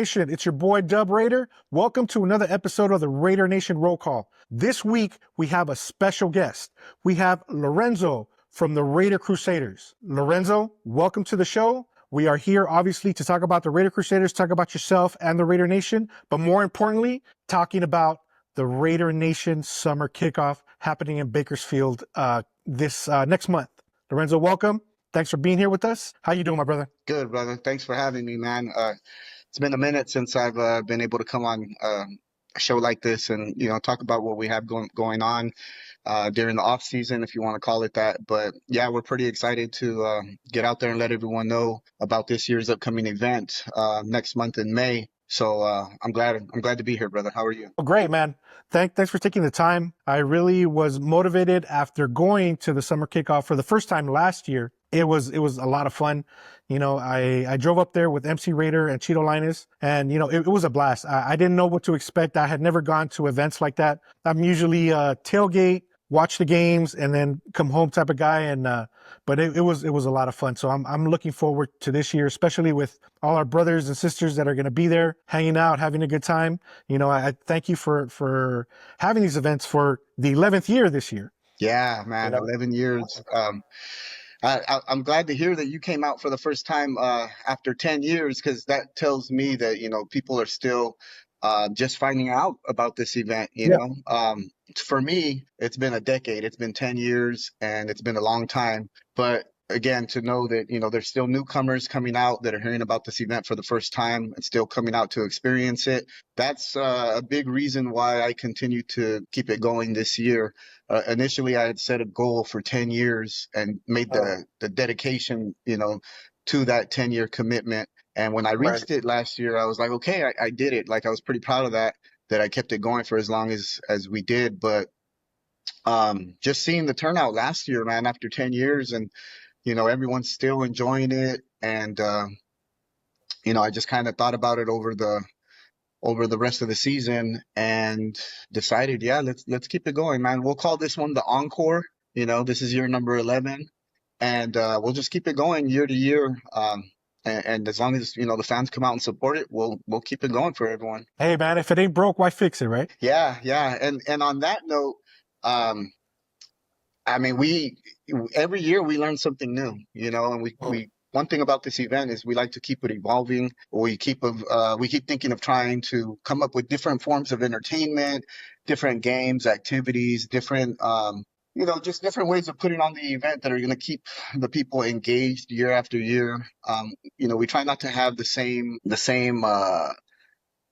Nation, it's your boy Dub Raider. Welcome to another episode of the Raider Nation Roll Call. This week, we have a special guest. We have Lorenzo from the Raider Crusaders. Lorenzo, welcome to the show. We are here, obviously, to talk about the Raider Crusaders, talk about yourself and the Raider Nation, but more importantly, talking about the Raider Nation Summer Kickoff happening in Bakersfield this next month. Lorenzo, welcome. Thanks for being here with us. How you doing, my brother? Good, brother. Thanks for having me, man. It's been a minute since I've been able to come on a show like this and talk about what we have going on during the off season, if you want to call it that. But yeah, we're pretty excited to get out there and let everyone know about this year's upcoming event next month in May. So I'm glad to be here, brother. How are you? Oh, great, man. Thanks for taking the time. I really was motivated after going to the summer kickoff for the first time last year. It was a lot of fun. I drove up there with MC Raider and Cheeto Linus, and it was a blast. I didn't know what to expect. I had never gone to events like that. I'm usually tailgate, watch the games, and then come home type of guy. And but it was a lot of fun. So I'm looking forward to this year, especially with all our brothers and sisters that are going to be there, hanging out, having a good time. I thank you for having these events for the 11th year this year. Yeah, man, 11 years. I'm glad to hear that you came out for the first time after 10 years, because that tells me that, people are still just finding out about this event, For me, it's been a decade. It's been 10 years and it's been a long time. But again, to know that, there's still newcomers coming out that are hearing about this event for the first time and still coming out to experience it. That's a big reason why I continue to keep it going this year. Initially, I had set a goal for 10 years and made the dedication, to that 10-year commitment. And when I reached it last year, I was like, okay, I did it. Like, I was pretty proud of that I kept it going for as long as we did. But just seeing the turnout last year, man, after 10 years, and everyone's still enjoying it. And I just kind of thought about it over the rest of the season and decided, yeah, let's keep it going, man. We'll call this one the Encore. This is year number 11, and we'll just keep it going year to year. And as long as the fans come out and support it, we'll keep it going for everyone. Hey, man, if it ain't broke, why fix it, right? Yeah. And on that note, I mean, every year we learn something new, and we one thing about this event is we like to keep it evolving. We keep thinking of trying to come up with different forms of entertainment, different games, activities, different just different ways of putting on the event that are going to keep the people engaged year after year. We try not to have the same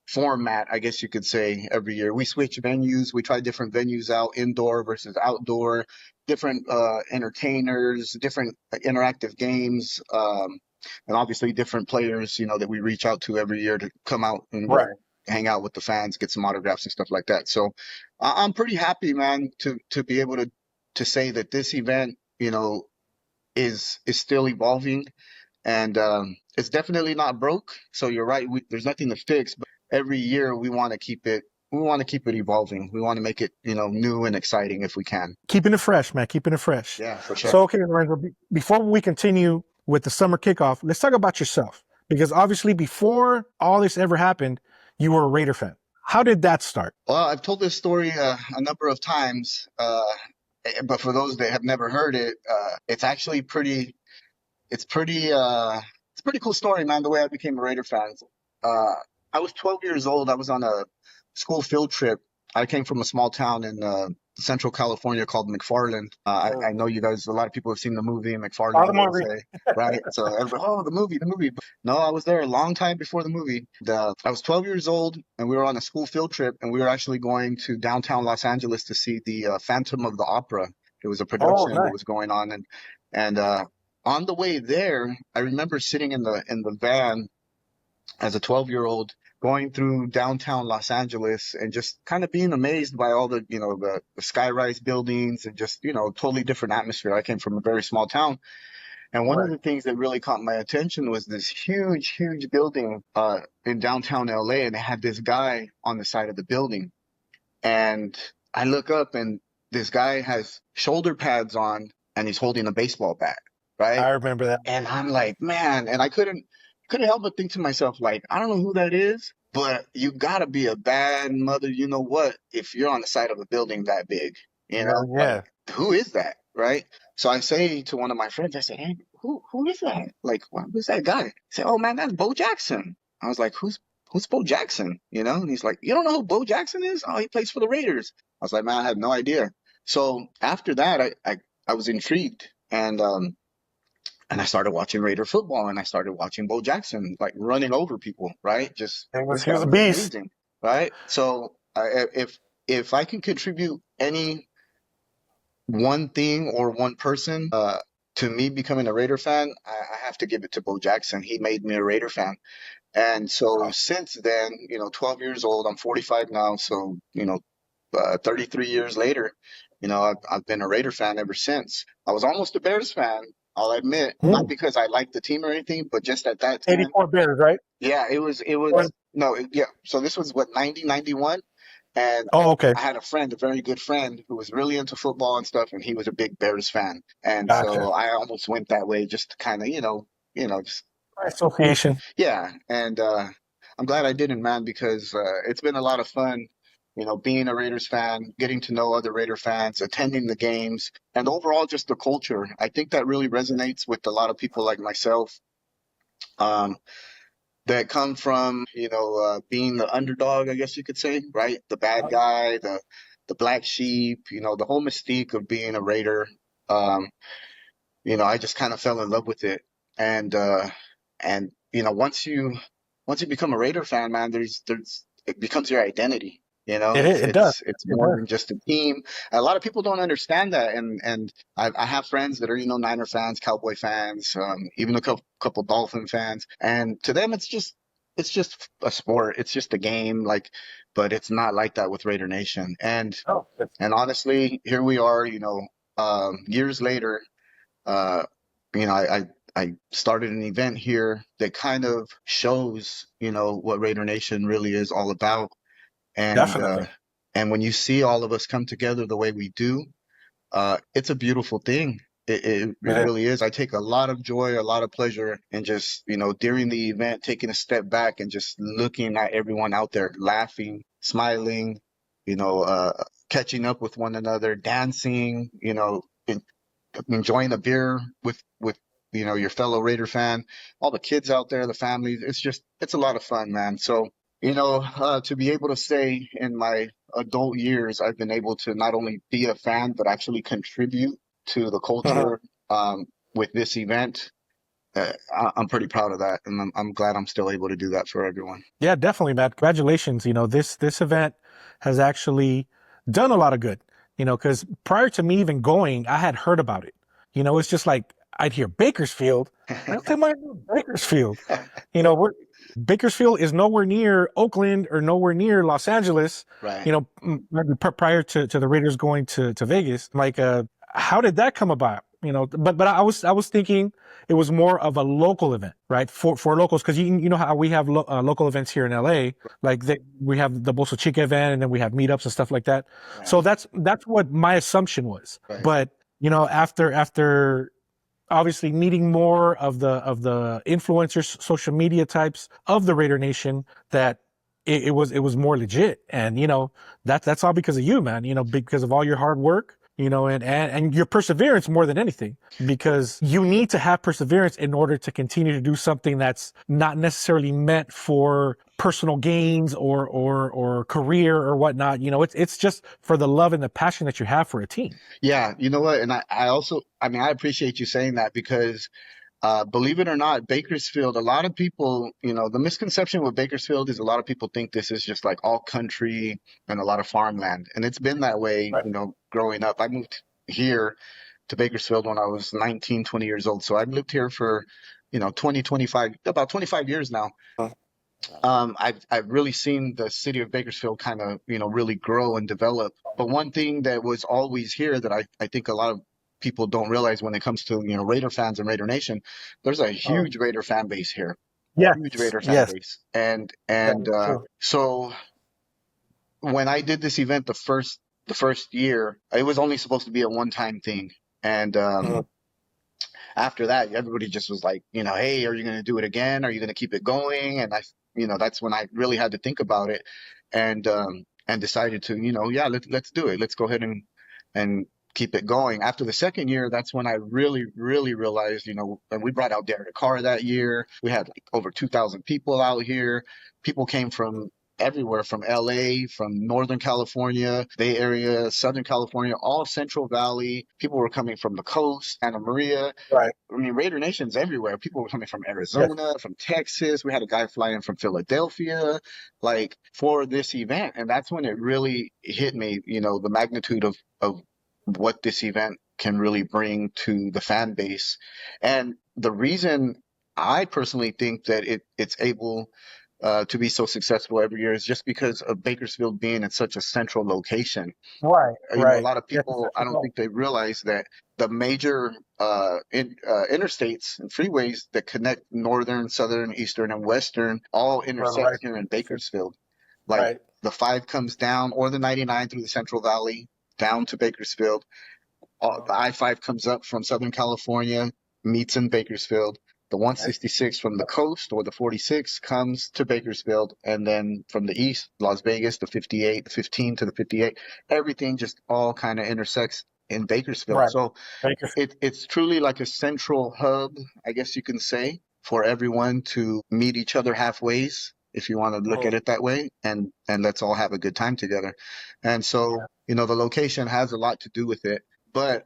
format, I guess you could say, every year. We switch venues. We try different venues out, indoor versus outdoor, different entertainers, different interactive games, and obviously different players, that we reach out to every year to come out and hang out with the fans, get some autographs and stuff like that. So I'm pretty happy, man, to be able to say that this event, is still evolving, and it's definitely not broke. So you're right. There's nothing to fix, but every year we want to keep it evolving. We want to make it, new and exciting if we can. Keeping it fresh, man. Keeping it fresh. Yeah, for sure. So, okay, Lorenzo, before we continue with the summer kickoff, let's talk about yourself. Because obviously before all this ever happened, you were a Raider fan. How did that start? Well, I've told this story a number of times, but for those that have never heard it, it's actually it's a pretty cool story, man, the way I became a Raider fan. I was 12 years old. I was on a school field trip. I came from a small town in Central California called McFarland. I know you guys, a lot of people have seen the movie McFarland, right? So everybody, the movie. But no, I was there a long time before the movie. I was 12 years old, and we were on a school field trip, and we were actually going to downtown Los Angeles to see the Phantom of the Opera. It was a production that was going on, and on the way there, I remember sitting in the van as a 12-year-old, going through downtown Los Angeles and just kind of being amazed by all the, the sky-rise buildings and just, totally different atmosphere. I came from a very small town. And one of the things that really caught my attention was this huge, huge building in downtown LA, and it had this guy on the side of the building. And I look up, and this guy has shoulder pads on, and he's holding a baseball bat, right? I remember that. And I'm like, man, and I couldn't couldn't help but think to myself, like, I don't know who that is, but you gotta be a bad mother, you know what, if you're on the side of a building that big, you Well, know, like, yeah. who is that, right? So I say to one of my friends, I say, hey, who is that? Like, who's that guy? He said, oh man, that's Bo Jackson. I was like, who's Bo Jackson? You know, and he's like, you don't know who Bo Jackson is? Oh, he plays for the Raiders. I was like, man, I had no idea. So after that, I was intrigued, and I started watching Raider football, and I started watching Bo Jackson like running over people, right? Just this He guy was a was beast. amazing, right? So if I can contribute any one thing or one person to me becoming a Raider fan, I have to give it to Bo Jackson. He made me a Raider fan. And so since then, 12 years old, I'm 45 now. So, 33 years later, I've been a Raider fan ever since. I was almost a Bears fan, I'll admit, not Mm. because I liked the team or anything, but just at that time, 84 Bears, right? yeah, Or- no, yeah. So this was what, 90, 91. And Oh, okay. I had a friend, a very good friend, who was really into football and stuff, and he was a big Bears fan. And so Gotcha. I almost went that way just to kind of, just Association. yeah, and I'm glad I didn't, man, because it's been a lot of fun, being a Raiders fan, getting to know other Raider fans, attending the games, and overall just the culture. I think that really resonates with a lot of people like myself, um, that come from, being the underdog, I guess you could say, right? The bad guy, the black sheep, the whole mystique of being a Raider. Um, I just kind of fell in love with it. And once you become a Raider fan, man, there's it becomes your identity. It's It does. it's It more does. than just a team. A lot of people don't understand that, and I have friends that are Niner fans, Cowboy fans, even a couple Dolphin fans, and to them it's just a sport. It's just a game, like, but it's not like that with Raider Nation. Oh, And honestly, here we are, years later. Uh, I started an event here that kind of shows, what Raider Nation really is all about. And uh, definitely. and when you see all of us come together the way we do, it's a beautiful thing. It It is. really is. I take a lot of joy, a lot of pleasure in just, during the event, taking a step back and just looking at everyone out there laughing, smiling, you know, uh, catching up with one another, dancing, enjoying a beer with your fellow Raider fan, all the kids out there, the families. It's a lot of fun, man. So to be able to say in my adult years, I've been able to not only be a fan but actually contribute to the Mhm. culture with this event. I'm pretty proud of that, and I'm glad I'm still able to do that for everyone. Yeah, definitely, Matt. Congratulations. This event has actually done a lot of good. Because prior to me even going, I had heard about it. It's just like I'd hear Bakersfield. Like, okay, my Bakersfield. We're Bakersfield is nowhere near Oakland or nowhere near Los Angeles. Right. Maybe prior to the Raiders going to Vegas. Like, how did that come about? But I was thinking it was more of a local event, right? For locals, because you know how we have local events here in LA, like we have the Bolsa Chica event, and then we have meetups and stuff like that. Right. So that's what my assumption was. Right. But after obviously meeting more of the influencers, social media types of the Raider Nation, that it was more legit. And that's all because of you, man. Because of all your hard work. And your perseverance more than anything, because you need to have perseverance in order to continue to do something that's not necessarily meant for personal gains or career or whatnot. It's just for the love and the passion that you have for a team. Yeah, you know what? And I also, I mean, I appreciate you saying that because believe it or not, Bakersfield, a lot of people, the misconception with Bakersfield is a lot of people think this is just like all country and a lot of farmland. And it's been that way, Right. growing up. I moved here to Bakersfield when I was 19, 20 years old. So I've lived here for, 20, 25, about 25 years now. I've really seen the city of Bakersfield kind of, really grow and develop. But one thing that was always here that I think a lot of people don't realize when it comes to, Raider fans and Raider Nation, there's a huge Raider fan base here, huge Yes. Raider fan Yes. base. And That is true. so when I did this event the first year, it was only supposed to be a one-time thing. And Mhm. after that, everybody just was like, hey, are you going to do it again? Are you going to keep it going? And that's when I really had to think about it, and decided to, yeah, let's do it. Let's go ahead and keep it going. After the second year, that's when I really, really realized, and we brought out Derek Carr that year. We had like over 2,000 people out here. People came from everywhere, from LA, from Northern California, Bay Area, Southern California, all Central Valley. People were coming from the coast, Santa Maria. Right. I mean, Raider Nation's everywhere. People were coming from Yes. Arizona, from Texas. We had a guy fly in from Philadelphia, like for this event. And that's when it really hit me, the magnitude of what this event can really bring to the fan base. And the reason I personally think that it's able to be so successful every year is just because of Bakersfield being in such a central location. Right. A Right. lot of Yes. people, I don't think they realize that the major interstates and freeways that connect northern, southern, eastern, and western all intersect Right. here in Bakersfield. Like Right. the 5 comes down, or the 99 through the Central Valley down to Bakersfield. The I-5 comes up from Southern California, meets in Bakersfield. The 166 from the coast, or the 46, comes to Bakersfield, and then from the east, Las Vegas, the 58, the 15 to the 58, everything just all kind of intersects in Bakersfield. Right. So Bakersfield. it's truly like a central hub, I guess you can say, for everyone to meet each other halfway, if you want to look at it that way, and let's all have a good time together. And so, the location has a lot to do with it. But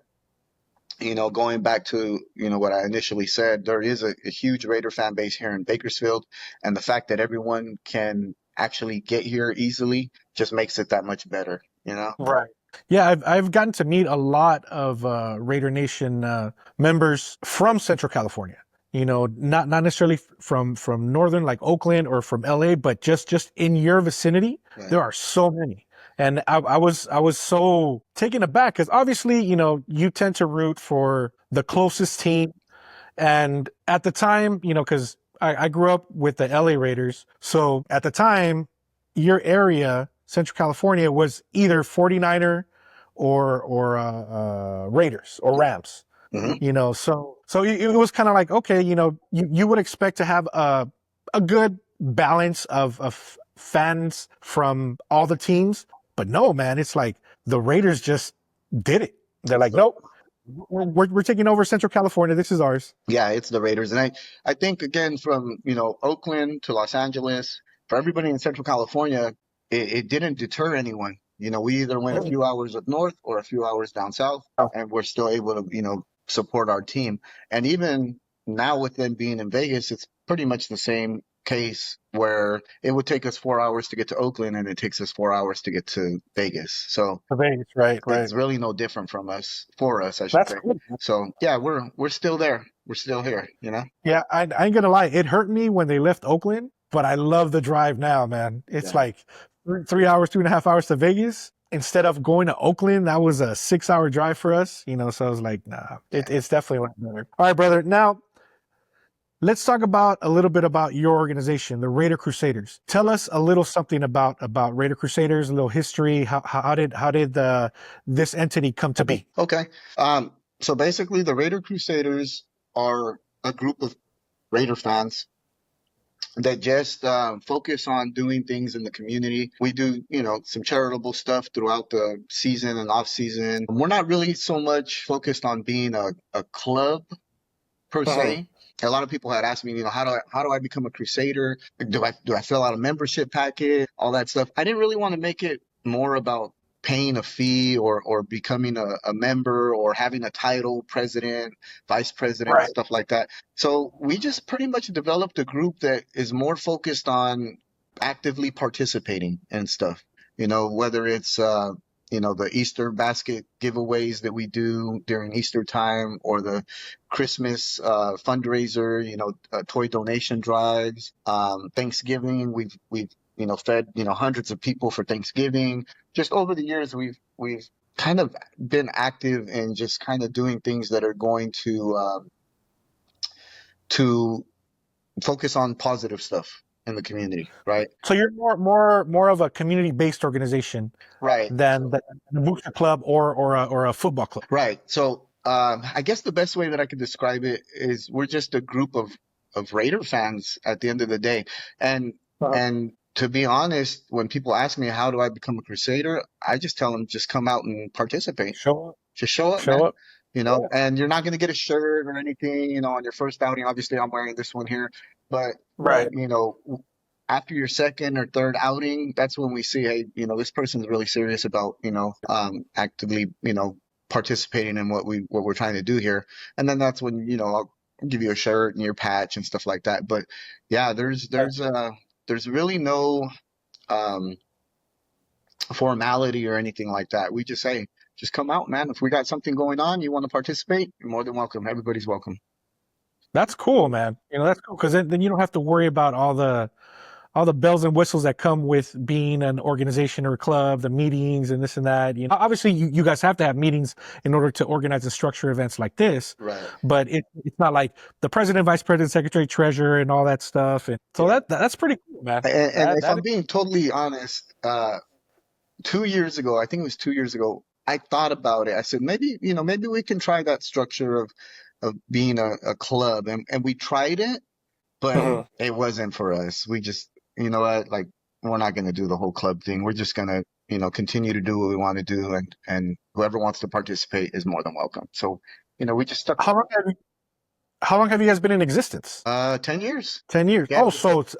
going back to, what I initially said, there is a huge Raider fan base here in Bakersfield, and the fact that everyone can actually get here easily just makes it that much better, Right. Yeah, I've gotten to meet a lot of Raider Nation members from Central California. Not necessarily from northern like Oakland or from LA, but just in your vicinity, Right. there are so many. And I was so taken aback because obviously, you tend to root for the closest team. And at the time, because I grew up with the LA Raiders. So at the time, your area, Central California, was either 49er or Raiders or Rams. Mm-hmm. So it was kind of like, okay, you would expect to have a good balance of fans from all the teams, but no, man, it's like the Raiders just did it. They're like, nope, we're taking over Central California. This is ours. Yeah, it's the Raiders. And I think, again, from, Oakland to Los Angeles, for everybody in Central California, it didn't deter anyone. We either went a few hours up north or a few hours down south, and we're still able to, support our team. And even now, with them being in Vegas, it's pretty much the same case, where it would take us 4 hours to get to Oakland, and it takes us 4 hours to get to Vegas. So Vegas, right. it's really no different for us, I should That's say. cool. So yeah, we're still there. We're still here, Yeah, I ain't gonna lie. It hurt me when they left Oakland, but I love the drive now, man. It's Yeah. like 3 hours, 2.5 hours to Vegas. Instead of going to Oakland, that was a 6-hour drive for us, so I was like, nah, it's definitely a lot better. All right, brother. Now, let's talk a little bit about your organization, the Raider Crusaders. Tell us a little something about Raider Crusaders, a little history. How did this entity come to be? Okay. So basically, the Raider Crusaders are a group of Raider fans that just focus on doing things in the community. We do, some charitable stuff throughout the season and off season. We're not really so much focused on being a club per se. A lot of people had asked me, how do I become a Crusader? Do I fill out a membership packet? All that stuff. I didn't really want to make it more about paying a fee or becoming a member or having a title, president, vice president, Right. stuff like that. So we just pretty much developed a group that is more focused on actively participating and stuff. Whether it's the Easter basket giveaways that we do during Easter time, or the Christmas fundraiser, toy donation drives. Thanksgiving, we've fed hundreds of people for Thanksgiving. Just over the years, we've kind of been active in just kind of doing things that are going to focus on positive stuff in the community, right? So you're more of a community-based organization, Right. than the booster club or a football club. Right. So I guess the best way that I could describe it is we're just a group of Raider fans at the end of the day. And and to be honest, when people ask me how do I become a Crusader, I just tell them just come out and participate. Show up. Just show up, Show man. up. You know, Yeah. and you're not gonna get a shirt or anything, you know, on your first outing. Obviously, I'm wearing this one here, but Right. you know, after your second or third outing, that's when we see, hey, you know, this person's really serious about, you know, actively, you know, participating in what we're trying to do here. And then that's when, you know, I'll give you a shirt and your patch and stuff like that. But yeah, there's really no um formality or anything like that. We just say, just come out, man. If we got something going on, you want to participate, you're more than welcome. Everybody's welcome. That's cool, man. That's cool because then you don't have to worry about all the bells and whistles that come with being an organization or a club, the meetings and this and that. Obviously you guys have to have meetings in order to organize and structure events like this, Right. but it's not like the president, vice president, secretary, treasurer, and all that stuff. And so Yeah. that's pretty cool, man. And if That I'm being totally honest, 2 years ago, I think it was 2 years ago, I thought about it. I said, maybe, you know, maybe we can try that structure of being a club. And we tried it, but Mhm. it wasn't for us. We just, you know what, like, we're not going to do the whole club thing. We're just going to, you know, continue to do what we want to do. And whoever wants to participate is more than welcome. So, you know, we just stuck How with long have you, how long have you guys been in existence? it. 10 years. 10 years. Yeah. Oh, so it's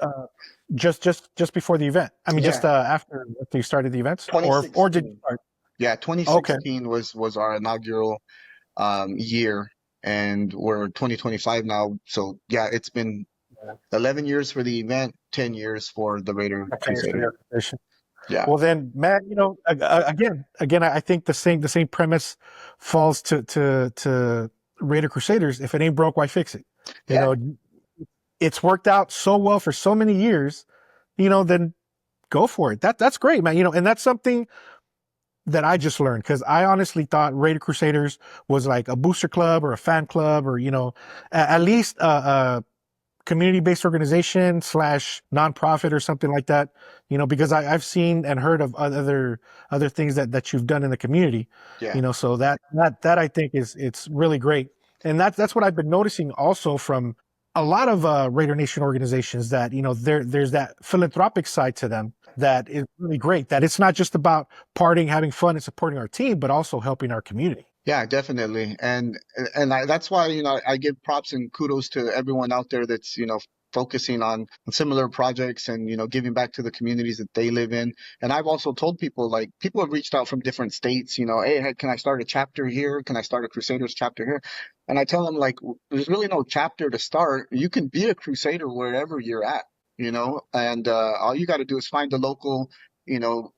just before the event. I mean, just Yeah. after you started the events, or did you 2016. start? Yeah. Okay. 2016 was our inaugural year, and we're 2025 now. So yeah, it's been 11 years for the event, 10 years for the Raider Okay, so Crusader. your organization. Yeah. Well, then, man, again, I think the same premise falls to Raider Crusaders. If it ain't broke, why fix it? You Yeah. know, it's worked out so well for so many years. Then go for it. That's great, man. And that's something that I just learned because I honestly thought Raider Crusaders was like a booster club or a fan club or at least a community-based organization slash nonprofit or something like that. Because I've seen and heard of other things that you've done in the community. Yeah. So that I think it's really great, and that's what I've been noticing also from a lot of Raider Nation organizations that there's that philanthropic side to them that is really great. That it's not just about partying, having fun, and supporting our team, but also helping our community. Yeah, definitely. That's why, you know, I give props and kudos to everyone out there that's, you know, focusing on similar projects and, you know, giving back to the communities that they live in. And I've also told people, like, people have reached out from different states, you know, hey, can I start a chapter here? Can I start a Crusaders chapter here? And I tell them, like, there's really no chapter to start. You can be a Crusader wherever you're at, you know, and all you got to do is find a local, you know,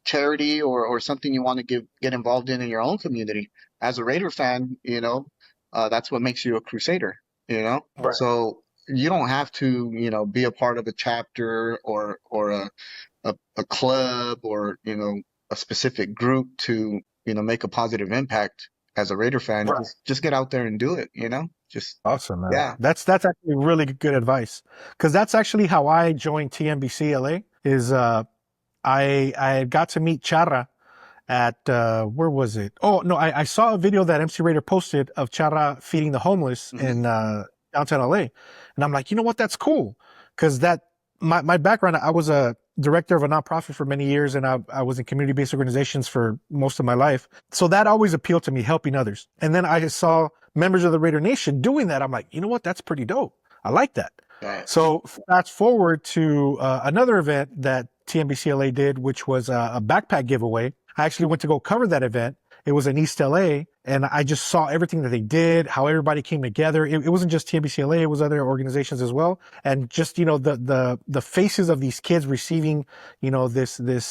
charity or something you want to get involved in your own community. As a Raider fan, you know, that's what makes you a Crusader, you know? Right. So you don't have to, you know, be a part of a chapter or a club or, you know, a specific group to, you know, make a positive impact as a Raider fan. Right. Just get out there and do it, you know? Just, Awesome, man. yeah. That's actually really good advice because that's actually how I joined TMBC LA. Is I got to meet Charra at where was it? Oh no, I saw a video that MC Raider posted of Charra feeding the homeless in downtown LA, and I'm like, you know what? That's cool because my background, I was a director of a nonprofit for many years, and I was in community-based organizations for most of my life. So that always appealed to me, helping others. And then I saw members of the Raider Nation doing that. I'm like, you know what? That's pretty dope. I like that. Right. So fast forward to another event that TMBCLA did, which was a backpack giveaway. I actually went to go cover that event. It was in East LA, and I just saw everything that they did, how everybody came together. It wasn't just TMBCLA; it was other organizations as well. And just the faces of these kids receiving this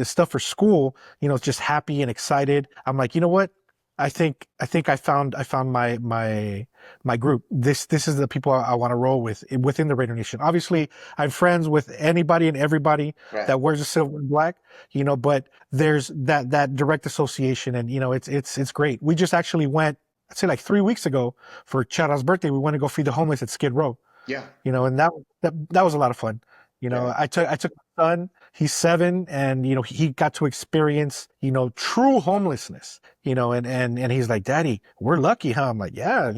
stuff for school, just happy and excited. I'm like, you know what? I think I found my group. This is the people I want to roll with within the Raider Nation. Obviously, I'm friends with anybody and everybody Right. that wears the silver and black, but there's that direct association, and it's great. We just actually went, I'd say like 3 weeks ago for Chara's birthday. We went to go feed the homeless at Skid Row. Yeah. And that was a lot of fun. Yeah. I took my son, he's 7, and he got to experience true homelessness. And he's like, Daddy, we're lucky, huh? I'm like, yeah,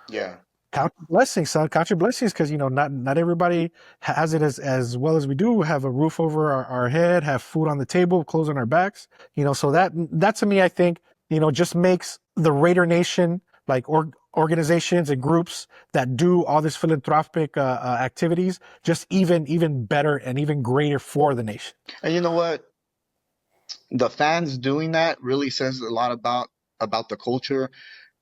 Yeah. count your blessings, son. Count your blessings, because not everybody has it as well as we do. Have a roof over our head, have food on the table, clothes on our backs. So that to me, I think, just makes the Raider Nation, like organizations and groups that do all this philanthropic activities, just even better and even greater for the nation. And you know what? The fans doing that really says a lot about the culture.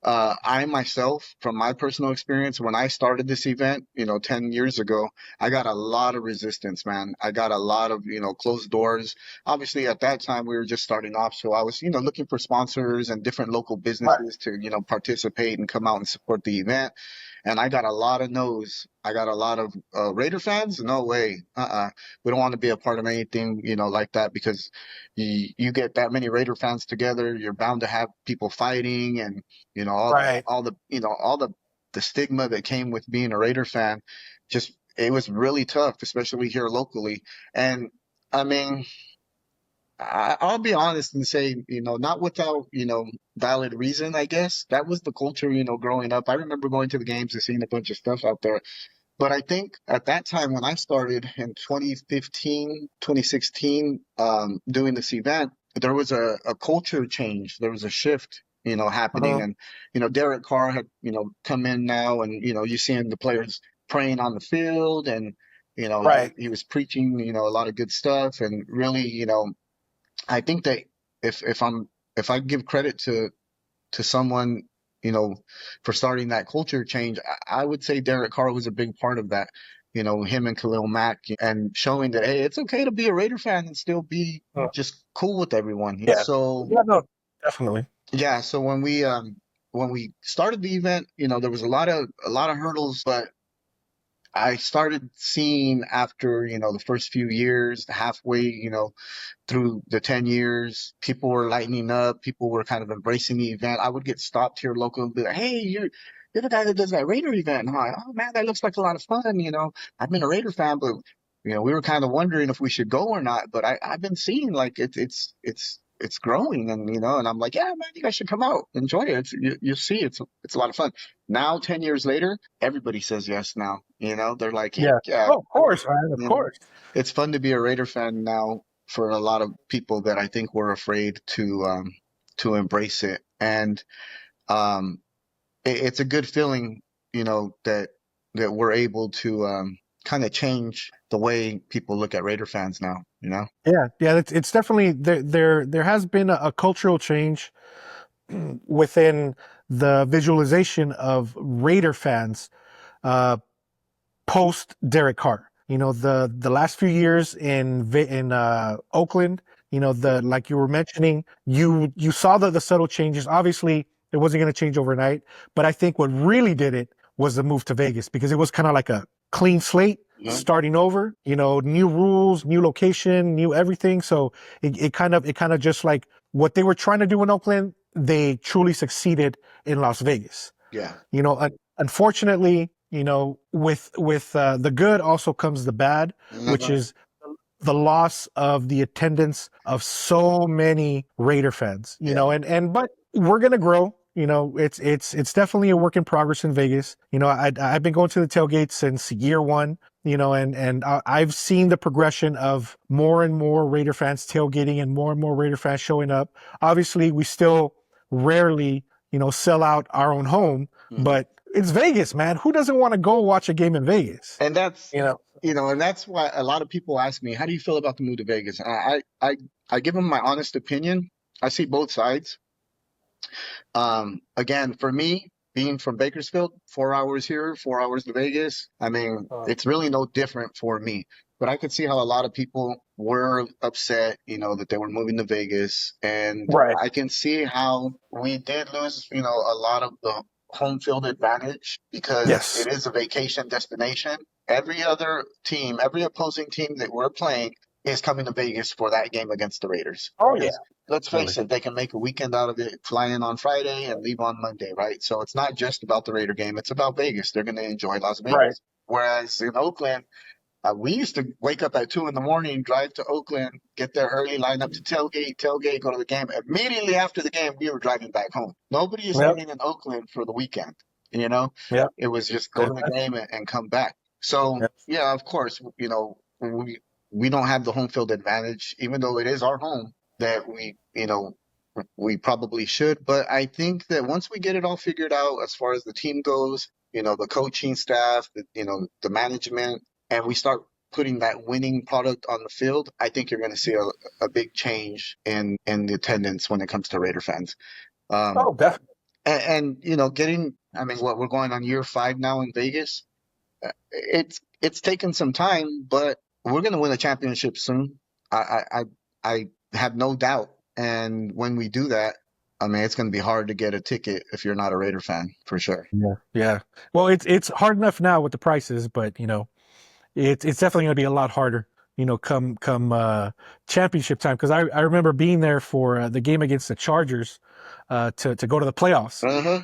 I myself, from my personal experience, when I started this event, 10 years ago, I got a lot of resistance, man. I got a lot of, closed doors. Obviously, at that time, we were just starting off. So I was, looking for sponsors and different local Right. businesses to, participate and come out and support the event. And I got a lot of no's. I got a lot of Raider fans. No way. We don't want to be a part of anything, like that, because you get that many Raider fans together, you're bound to have people fighting, and Right. all the all the stigma that came with being a Raider fan. Just it was really tough, especially here locally. And I mean, I'll be honest and say, not without, valid reason, I guess. That was the culture, growing up. I remember going to the games and seeing a bunch of stuff out there. But I think at that time when I started in 2015, 2016, doing this event, there was a culture change. There was a shift, happening. Uh-huh. And, Derek Carr had, come in now, and, you seeing the players praying on the field, and, Right. he was preaching, a lot of good stuff. And really, I think that if I give credit to someone, you know, for starting that culture change, I would say Derek Carr was a big part of that. Him and Khalil Mack, and showing that, hey, it's okay to be a Raider fan and still be Uh, just cool with everyone. yeah. So Yeah. No. Definitely. yeah, so when we started the event, there was a lot of hurdles, but I started seeing after, the first few years, halfway, through the 10 years, people were lightening up. People were kind of embracing the event. I would get stopped here local and be like, hey, you're the guy that does that Raider event, huh? Oh man, that looks like a lot of fun. I've been a Raider fan, but we were kind of wondering if we should go or not. But I've been seeing like it's growing, and and I'm like, yeah, man, you guys should come out, enjoy it. You'll see, it's a lot of fun. Now, 10 years later, everybody says yes now. They're like, heck Yeah. yeah, Oh, of course, man. Of you know, course. it's fun to be a Raider fan now for a lot of people that I think were afraid to embrace it. And um, it's a good feeling, that we're able to kind of change the way people look at Raider fans now. Yeah. Yeah. It's definitely there has been a cultural change within the visualization of Raider fans uh, post Derek Carr. The last few years in Oakland, the like you were mentioning, you saw the subtle changes. Obviously, it wasn't going to change overnight, but I think what really did it was the move to Vegas, because it was kind of like a clean slate, Mhm. starting over. New rules, new location, new everything. So it kind of just like what they were trying to do in Oakland, they truly succeeded in Las Vegas. Yeah. Unfortunately, with the good also comes the bad, which Mhm. is the loss of the attendance of so many Raider fans. Yeah. But we're gonna grow. It's definitely a work in progress in Vegas. I've been going to the tailgate since year one. I've seen the progression of more and more Raider fans tailgating and more Raider fans showing up. Obviously, we still rarely, sell out our own home, Mhm. but it's Vegas, man. Who doesn't want to go watch a game in Vegas? And that's You know? and that's why a lot of people ask me, how do you feel about the move to Vegas? And I give them my honest opinion. I see both sides. Again, for me, being from Bakersfield, 4 hours here, 4 hours to Vegas, I mean, it's really no different for me. But I could see how a lot of people were upset, that they were moving to Vegas. And Right. I can see how we did lose, a lot of the home field advantage, because it Yes. is a vacation destination. Every other team, every opposing team that we're playing is coming to Vegas for that game against the Raiders. Oh yeah. Because let's face Definitely. it, they can make a weekend out of it, fly in on Friday and leave on Monday, right? So it's not just about the Raider game, it's about Vegas. They're going to enjoy Las Right. Vegas. Whereas in Oakland, We used to wake up at 2 in the morning, drive to Oakland, get there early, line up to tailgate, go to the game. Immediately after the game, we were driving back home. Nobody is Yep. staying in Oakland for the weekend. You know, Yep. it was just go That- to the game and come back. So Yep. yeah, of course, we don't have the home field advantage, even though it is our home that we probably should. But I think that once we get it all figured out as far as the team goes, the coaching staff, the management, and we start putting that winning product on the field, I think you're going to see a big change in the attendance when it comes to Raider fans. Um, Oh, definitely. getting, I mean, what we're going on year 5 now in Vegas. It's taken some time, but we're going to win a championship soon. I have no doubt. And when we do that, I mean, it's going to be hard to get a ticket if you're not a Raider fan, for sure. Yeah. Yeah. Well, it's hard enough now with the prices, but it's definitely going to be a lot harder. Come championship time, because I remember being there for the game against the Chargers to go to the playoffs. Uh-huh.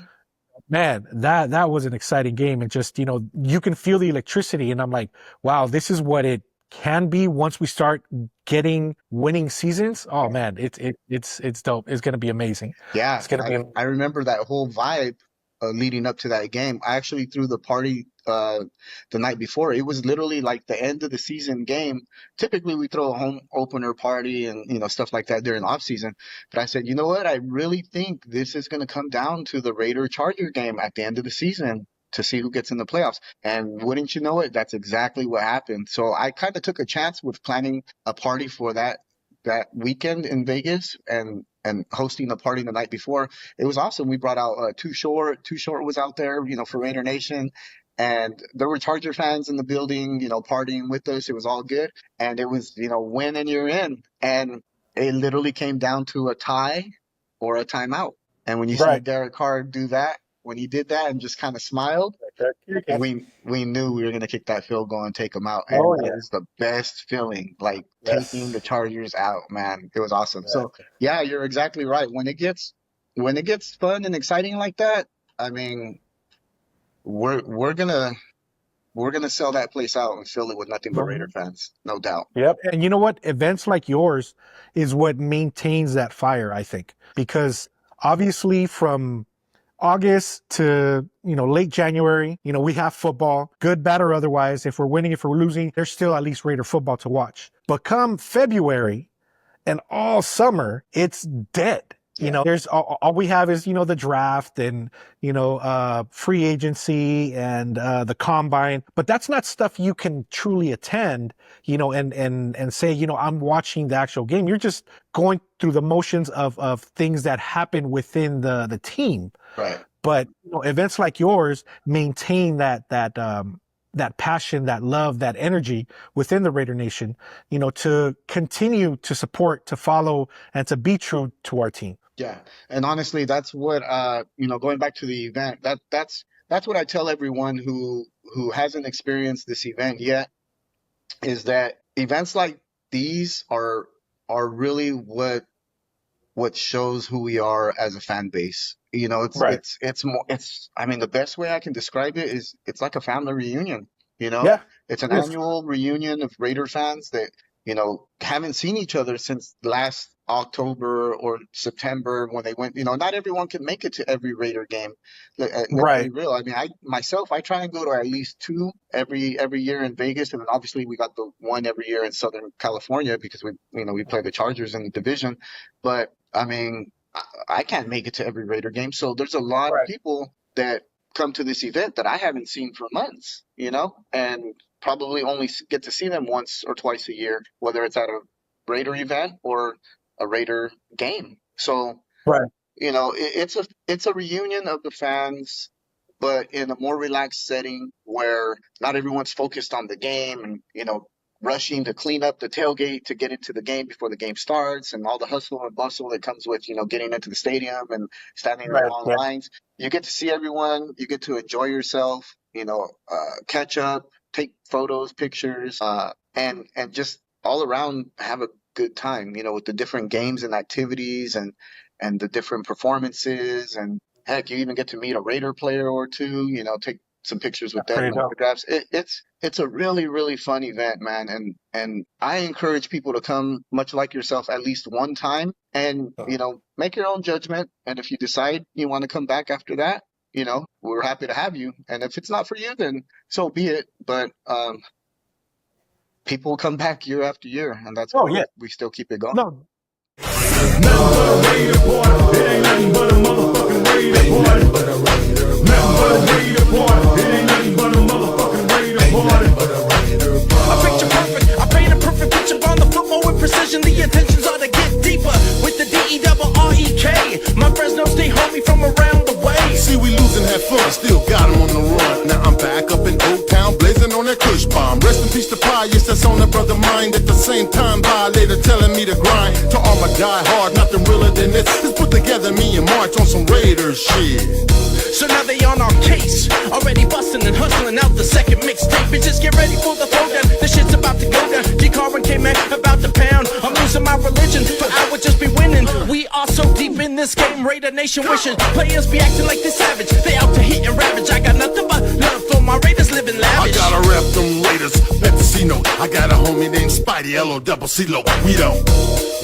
Man, that was an exciting game, and just you can feel the electricity, and I'm like, wow, this is what it can be once we start getting winning seasons. Oh man, it's dope. It's gonna be amazing. Yeah, It's gonna be. I remember that whole vibe leading up to that game. I actually threw the party the night before. It was literally like the end of the season game. Typically, we throw a home opener party and stuff like that during the off season. But I said, you know what? I really think this is going to come down to the Raider Charger game at the end of the season to see who gets in the playoffs. And wouldn't you know it, that's exactly what happened. So I kind of took a chance with planning a party for that weekend in Vegas and hosting a party the night before. It was awesome. We brought out Too Short. Too Short was out there, for Raider Nation. And there were Charger fans in the building, partying with us. It was all good. And it was, win and you're in. And it literally came down to a tie or a timeout. And when you see Right. Derek Carr do that, when he did that and just kind of smiled, we knew we were going to kick that field goal and take them out. And Oh that yeah. is the best feeling, like taking the Yes. Chargers out, man. It was awesome. So yeah, you're exactly right. When it gets fun and exciting like that, I mean, we're gonna sell that place out and fill it with nothing but Raider Mhm. fans, no doubt. Yep. And you know what? Events like yours is what maintains that fire, I think, because obviously from August to late January, we have football, good, bad, or otherwise. If we're winning, if we're losing, there's still at least Raider football to watch. But come February and all summer, it's dead. Yeah. There's all we have is the draft and free agency and the combine, but that's not stuff you can truly attend, and say I'm watching the actual game. You're just going through the motions of things that happen within the team. Right. But events like yours maintain that passion, that love, that energy within the Raider Nation, to continue to support, to follow, and to be true to our team. Yeah. And honestly, that's what going back to the event, that's what I tell everyone who hasn't experienced this event yet, is that events like these are really what shows who we are as a fan base. Right. It's more, I mean, the best way I can describe it is it's like a family reunion, you know? Yeah. It's an It is. annual reunion of Raider fans that, haven't seen each other since last October or September when they went, not everyone can make it to every Raider game. Let's be Right. real. I mean, I try and go to at least two every year in Vegas, and then obviously we got the one every year in Southern California because we play the Chargers in the division. But I mean, I can't make it to every Raider game. So there's a lot of Right. people that come to this event that I haven't seen for months, and probably only get to see them once or twice a year, whether it's at a Raider event or a Raider game. So, Right. it's a reunion of the fans, but in a more relaxed setting where not everyone's focused on the game and, rushing to clean up the tailgate to get into the game before the game starts and all the hustle and bustle that comes with, getting into the stadium and standing in the Right. long Yeah. lines. You get to see everyone, you get to enjoy yourself, catch up, take photos, pictures, and just all around have a good time, with the different games and activities and the different performances. And heck, you even get to meet a Raider player or two, take some pictures with That's them pretty and dope. autographs. It's a really, really fun event, man. And I encourage people to come, much like yourself, at least one time and, make your own judgment. And if you decide you want to come back after that, we're happy to have you. And if it's not for you, then so be it. But people come back year after year, and that's Oh why yeah. we still keep it going. No. Nothing but a Raider party. It ain't nothing but a motherfucking Raider party. Nothing but a Raider party. It ain't nothing but a motherfucking Raider party. A picture perfect, I paint a perfect picture on the football with precision. The intentions are to get deeper with the DERREK. My friends know stay homie from around the way. See, we losing, had fun, still got him on the run. Now I'm back up in Old Town, blazing on that Kush bomb. Rest in peace to Pie, yes, that's on the brother mind. At the same time, violator telling me to grind. To all my die hard, nothing realer than this. Let's put together me and March on some Raiders shit. So now they on our case, already busting and hustling out the second mixtape. Bitches get ready for the throwdown, the shit's about to go down. G-Car and K-Man about to pound. I'm losing my religion, but I would just be winning. We are so deep in this game, Raider Nation wishing. Players be acting like they savage, they out to hit and ravage. I got nothing but love for my Raiders living I lavish. gotta rep them Raiders, Pepsino. I got a homie named Spidey, L-O-double-C-Lo. We don't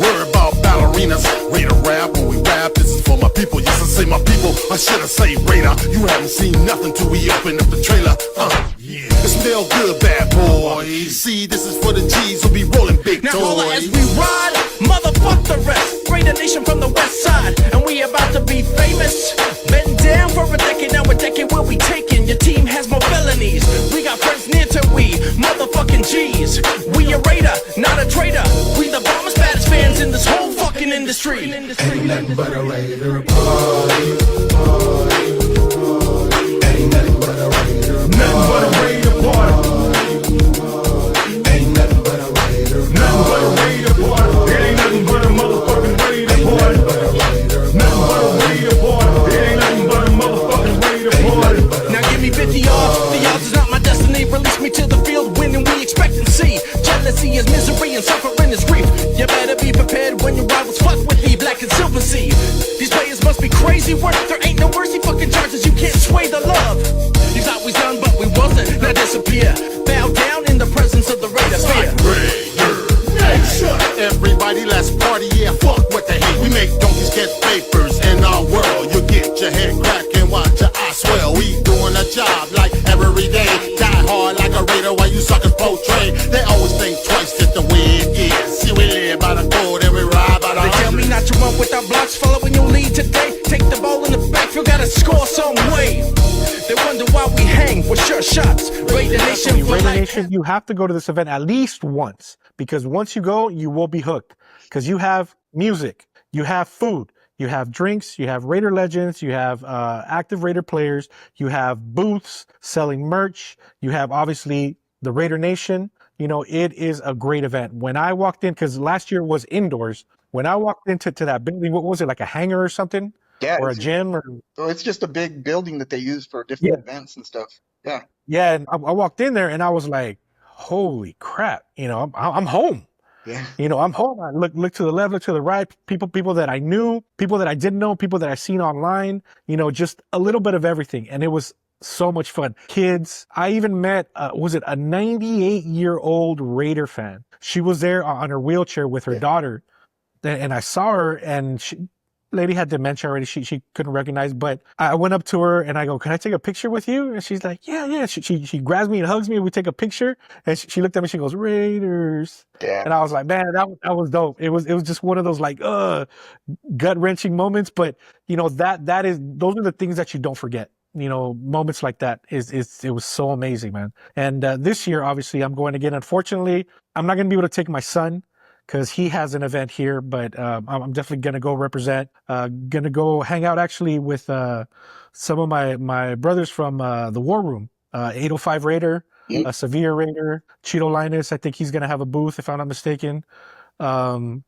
worry about ballerinas. Raider rap, when we rap, this is for my people. Yes, I say my people, I should have say Raider. You haven't seen nothing till we open up the trailer. Yeah. It smell good, bad boys. See, this is for the G's who be rolling big Now holla as toys. we ride, motherfuck the rest. Raider Nation from the west side, and we about to be famous. Been down for a decade, now a decade will be taken. Your team has more felonies. We got friends near to we, motherfucking G's. We a Raider, not a traitor. We the bombers, baddest fans in this whole fucking industry. Ain't nothing but a Raider party. Ain't nothing but a Raider party. Nothing but a Raider party. Ain't nothing but a Raider party. Nothing but a Raider party. It ain't nothing but a motherfucking Raider party. Nothing but a Raider party. It ain't nothing but a motherfucking Raider party. Now give me 50 yards. The odds is not my destiny. Release me to the field, winning we expect and see. Jealousy is misery and suffering is grief. You better be prepared when your rivals fuck with me, black and silver sea. These players must be crazy work. There ain't no mercy fucking charges. You can't sway the love. You thought we done, but we wasn't. Now disappear. Bow down in the presence of the Raider fear. Everybody, let's party, yeah, fuck what the hate. We make donkeys get papers in our world. You get your head cracked and watch your eyes swell. We doing a job like every day. Die hard like a Raider while you suckers portray. They always think twice just the way it is. See, we live by the code and we ride by the They tell me not to run with our blocks, following your lead today. Take the ball in the backfield, gotta score some way. They wonder why we hang with sure shots. Raider Nation for Raider life. Nation, you have to go to this event at least once, because once you go, you will be hooked. Because you have music, you have food, you have drinks, you have Raider legends, you have active Raider players, you have booths selling merch, you have obviously the Raider Nation. It is a great event. When I walked in, because last year was indoors, when I walked into that building, what was it, like a hangar or something? Yeah, Or a gym? Or it's just a big building that they use for different events and stuff. Yeah. yeah, and I walked in there and I was like, holy crap, I'm home. Yeah. I'm home. I look to the left, look to the right, people that I knew, people that I didn't know, people that I seen online, just a little bit of everything. And it was so much fun. Kids, I even met, was it a 98-year-old Raider fan? She was there on her wheelchair with her daughter. And I saw her, and lady had dementia already. She couldn't recognize, but I went up to her and I go, "Can I take a picture with you?" And she's like, "Yeah." She grabs me and hugs me, and we take a picture. And she looked at me, she goes, "Raiders." Yeah. And I was like, man, that was dope. It was just one of those like gut wrenching moments. But those are the things that you don't forget. Moments like that it was so amazing, man. And this year, obviously, I'm going again. Unfortunately, I'm not going to be able to take my son, because he has an event here, but I'm definitely going to go represent, going to go hang out actually with some of my brothers from the War Room, 805 Raider, Severe Raider, Cheeto Linus. I think he's going to have a booth, if I'm not mistaken. I'm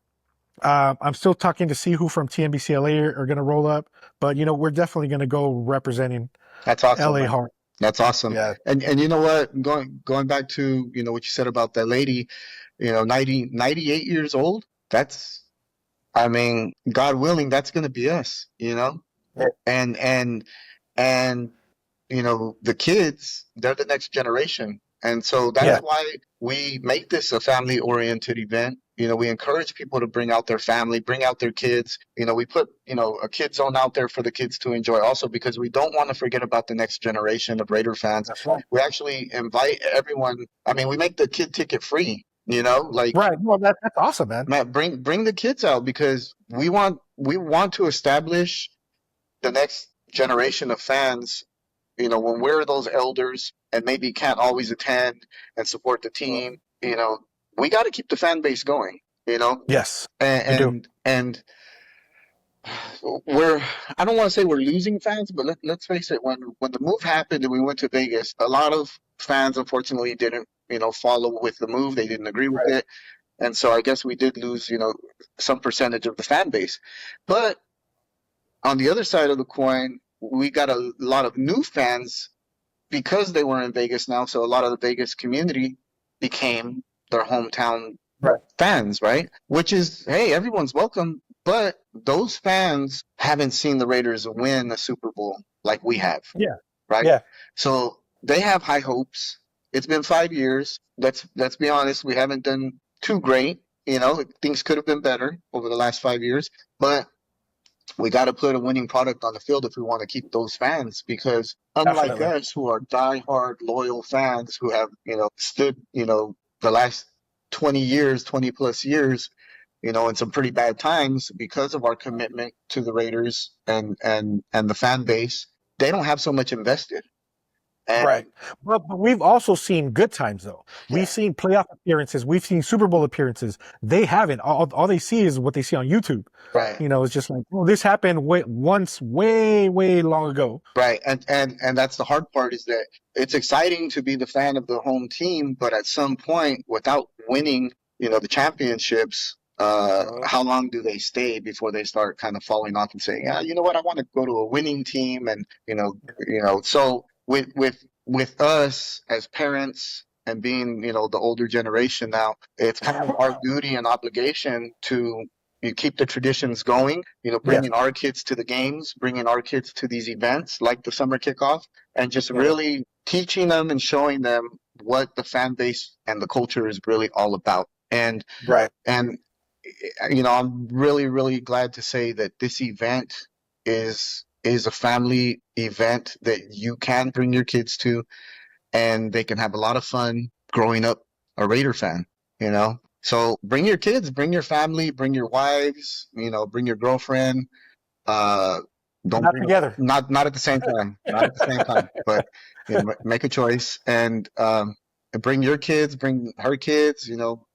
still talking to see who from TNBC LA are going to roll up, but we're definitely going to go representing That's awesome. LA man. hard. That's awesome. Yeah. And you know what? Going back to, what you said about that lady, 98 years old. That's, God willing, that's going to be us, Yeah. and the kids, they're the next generation. And so that's why we make this a family-oriented event. We encourage people to bring out their family, bring out their kids. We put, a kid zone out there for the kids to enjoy also, because we don't want to forget about the next generation of Raider fans. That's right. We actually invite everyone. I mean, we make the kid ticket free, like. Right. Well, that's awesome, man. Matt, bring the kids out, because we want to establish the next generation of fans. When we're those elders and maybe can't always attend and support the team, we got to keep the fan base going, Yes. and I don't want to say we're losing fans, but let's face it, when the move happened and we went to Vegas, a lot of fans unfortunately didn't, follow with the move. They didn't agree with it. And so I guess we did lose, some percentage of the fan base. But on the other side of the coin, we got a lot of new fans because they were in Vegas now. So a lot of the Vegas community became their hometown fans, right? Which is, hey, everyone's welcome. But those fans haven't seen the Raiders win a Super Bowl like we have. Yeah. Right? Yeah. So they have high hopes. It's been 5 years. Let's be honest. We haven't done too great. Things could have been better over the last 5 years. But we got to put a winning product on the field if we want to keep those fans, because unlike us, who are diehard loyal fans who have, stood, the last 20 plus years, in some pretty bad times because of our commitment to the Raiders and the fan base, they don't have so much invested. Right. But we've also seen good times, though. We've seen playoff appearances. We've seen Super Bowl appearances. They haven't. All they see is what they see on YouTube. Right. It's just like, oh, this happened once way long ago. Right. And that's the hard part, is that it's exciting to be the fan of the home team, but at some point, without winning, the championships, how long do they stay before they start kind of falling off and saying, you know what, I want to go to a winning team, and so with us as parents and being, the older generation now, it's kind of our duty and obligation to keep the traditions going, bringing our kids to the games, bringing our kids to these events like the summer kickoff, and just really teaching them and showing them what the fan base and the culture is really all about. And I'm really, really glad to say that this event is a family event that you can bring your kids to, and they can have a lot of fun growing up a Raider fan, So bring your kids, bring your family, bring your wives, bring your girlfriend. Not together. Not at the same time. Not at the same time. But make a choice, and bring your kids, bring her kids,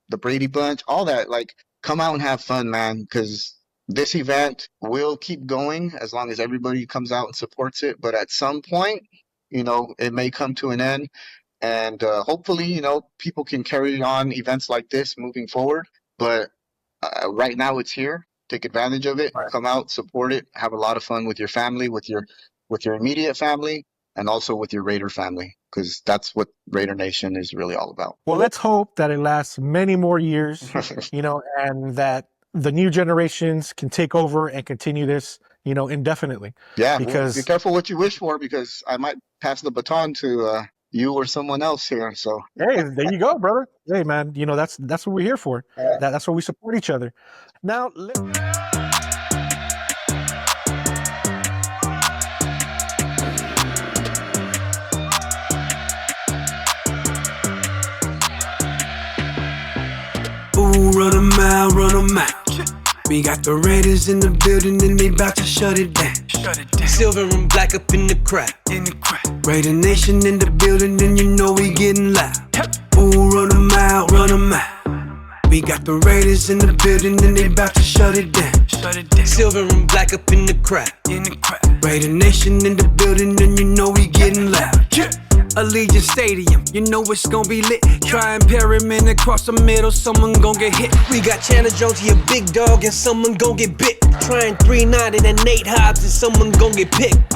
the Brady Bunch, all that. Like, come out and have fun, man, because this event will keep going as long as everybody comes out and supports it. But at some point, it may come to an end. And hopefully, people can carry on events like this moving forward. But right now it's here. Take advantage of it. Right. Come out, support it. Have a lot of fun with your family, with your immediate family, and also with your Raider family, because that's what Raider Nation is really all about. Well, let's hope that it lasts many more years, and that the new generations can take over and continue this, indefinitely. Yeah, because be careful what you wish for, because I might pass the baton to you or someone else here. So hey, there you go, brother. Hey, man, that's what we're here for. Yeah. That's why we support each other. Now. Ooh, run 'em out, run 'em out. We got the Raiders in the building and they bout to shut it down. Silver and black up in the crowd. Raider Nation in the building and you know we getting loud. Ooh, run 'em out, run 'em out. We got the Raiders in the building and they bout to shut it down. Silver and black up in the crowd. Raider Nation in the building and you know we getting loud. Allegiant Stadium, you know it's gonna be lit. Try and pyramid across the middle, someone gon' get hit. We got Chandler Jones, he a big dog, and someone gon' get bit. Trying 3-9 and Nate Hobbs, and someone gon' get picked.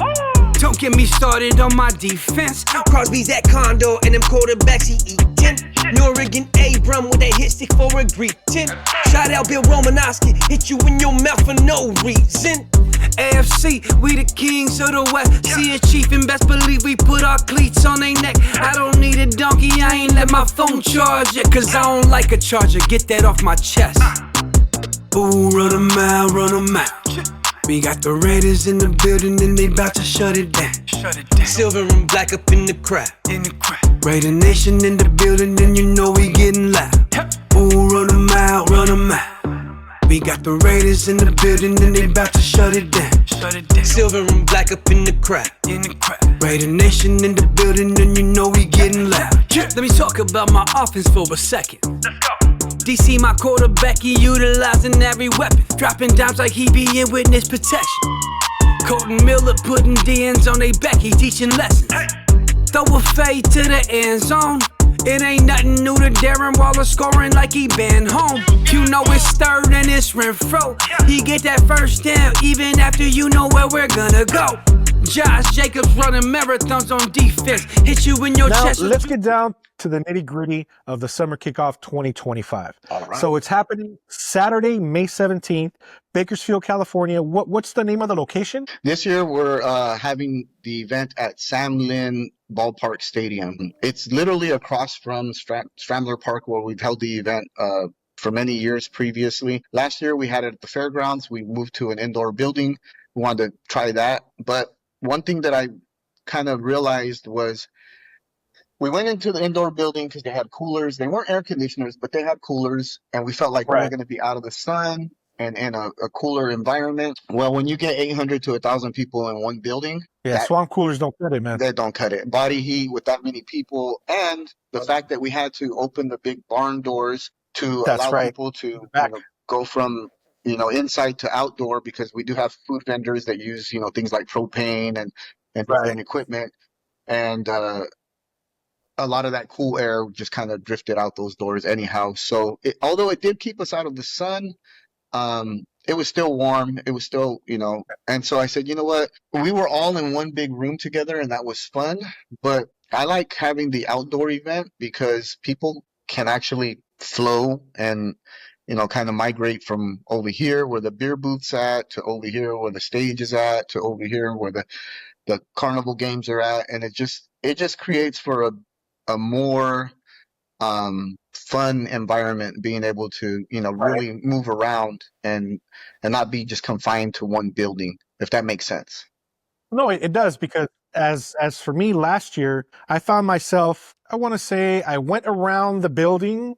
Don't get me started on my defense. Crosby's at Condor, and them quarterbacks he eatin'. Norigan Abram with a hit stick for a greeting. Shout out Bill Romanowski, hit you in your mouth for no reason. AFC, we the kings of the West. See a chief and best believe we put our cleats on their neck. I don't need a donkey, I ain't let my phone charge yet, cause I don't like a charger, get that off my chest. Ooh, run 'em out, run 'em out. We got the Raiders in the building and they bout to shut it down. Silver and black up in the crowd. Raider Nation in the building and you know we getting loud. Ooh, run 'em out, run 'em out. We got the Raiders in the building and they bout to shut it down. Silver and black up in the crowd. Raider Nation in the building and you know we getting loud. Let me talk about my offense for a second. DC, my quarterback, he utilizing every weapon. Dropping dimes like he be in witness protection. Colton Miller putting DNs on they back, he teaching lessons. Throw a fade to the end zone. It ain't nothing new to Darren Waller scoring like he been home. You know it's third and it's Renfro. He get that first down even after you know where we're gonna go. Josh Jacobs running marathons on defense. Hit you in your Now, chest. let's get down to the nitty gritty of the Summer Kickoff 2025. All right. So it's happening Saturday, May 17th, Bakersfield, California. What,'s the name of the location? This year we're having the event at Sam Lynn Ballpark Stadium. It's literally across from Scrambler Park where we've held the event for many years previously. Last year we had it at the fairgrounds. We moved to an indoor building. We wanted to try that. But one thing that I kind of realized was we went into the indoor building because they had coolers. They weren't air conditioners, but they had coolers. And we felt like we were going to be out of the sun and in a cooler environment. Well, when you get 800 to 1,000 people in one building, Swamp coolers don't cut it, man. they don't cut it. Body heat with that many people, and the fact that we had to open the big barn doors to That's allow right. people to go from inside to outdoor, because we do have food vendors that use things like propane and different equipment, and a lot of that cool air just kind of drifted out those doors anyhow. So although it did keep us out of the sun, it was still warm. It was still, and so I said, you know what? We were all in one big room together and that was fun, but I like having the outdoor event because people can actually flow and, kind of migrate from over here where the beer booth's at to over here where the stage is at to over here where the carnival games are at. And it just creates for a more fun environment, being able to really move around and not be just confined to one building, if that makes sense. No, it does, because as for me last year, I found myself, I want to say I went around the building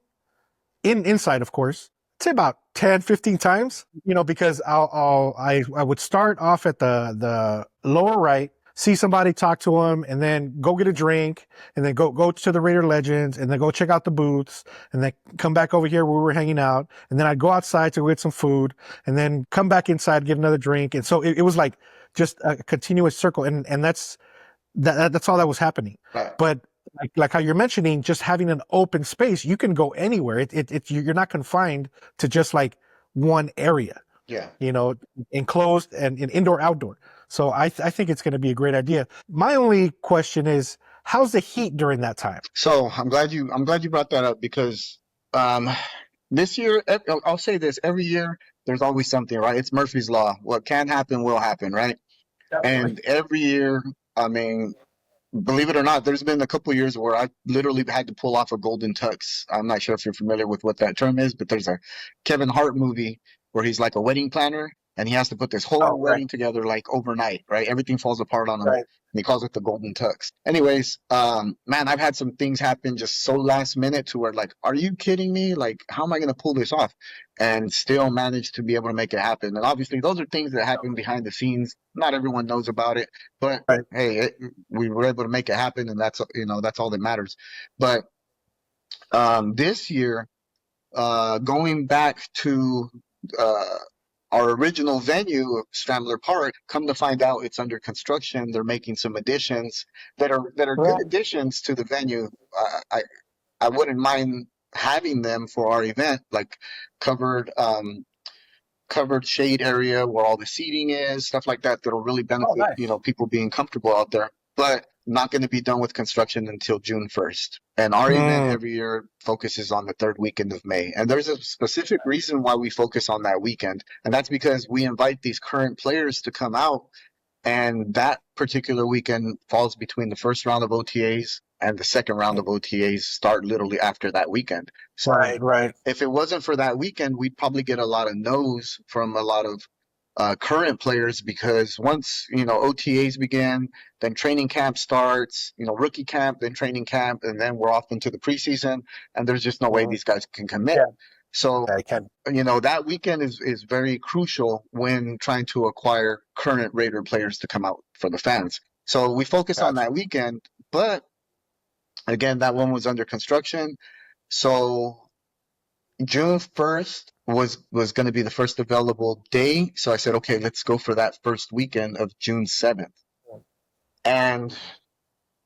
inside, of course, say about 10, 15 times, because I would start off at the lower right, see somebody, talk to them, and then go get a drink, and then go to the Raider Legends, and then go check out the booths, and then come back over here where we were hanging out, and then I'd go outside to go get some food, and then come back inside, get another drink. And so it was like just a continuous circle, and that's all that was happening. Right. But like how you're mentioning, just having an open space, you can go anywhere. You're not confined to just like one area. Yeah. Enclosed and indoor, outdoor. So I think it's going to be a great idea. My only question is, how's the heat during that time? So I'm glad you brought that up, because this year, I'll say this, every year there's always something, right? It's Murphy's Law. What can happen will happen, right? Definitely. And every year, I mean, believe it or not, there's been a couple of years where I literally had to pull off a golden tux. I'm not sure if you're familiar with what that term is, but there's a Kevin Hart movie where he's like a wedding planner and he has to put this whole wedding together like overnight, right? Everything falls apart on him. Right. And he calls it the golden tux. Anyways, man, I've had some things happen just so last minute to where like, are you kidding me? Like, how am I going to pull this off? And still manage to be able to make it happen. And obviously those are things that happen behind the scenes. Not everyone knows about it, but hey, we were able to make it happen, and that's all that matters. But this year, going back to our original venue of Scrambler Park, come to find out it's under construction. They're making some additions that are good additions to the venue. I wouldn't mind having them for our event, like covered shade area where all the seating is, stuff like that, that'll really benefit, people being comfortable out there. But not going to be done with construction until June 1st. And our event every year focuses on the third weekend of May. And there's a specific reason why we focus on that weekend. And that's because we invite these current players to come out. And that particular weekend falls between the first round of OTAs and the second round of OTAs start literally after that weekend. So right. if it wasn't for that weekend, we'd probably get a lot of no's from a lot of current players, because once, OTAs begin, then training camp starts, rookie camp, then training camp, and then we're off into the preseason, and there's just no way these guys can commit. Yeah. So, I can. that weekend is very crucial when trying to acquire current Raider players to come out for the fans. So we focus on that weekend, but again, that one was under construction. So June 1st was going to be the first available day. So I said, okay, let's go for that first weekend of June 7th. And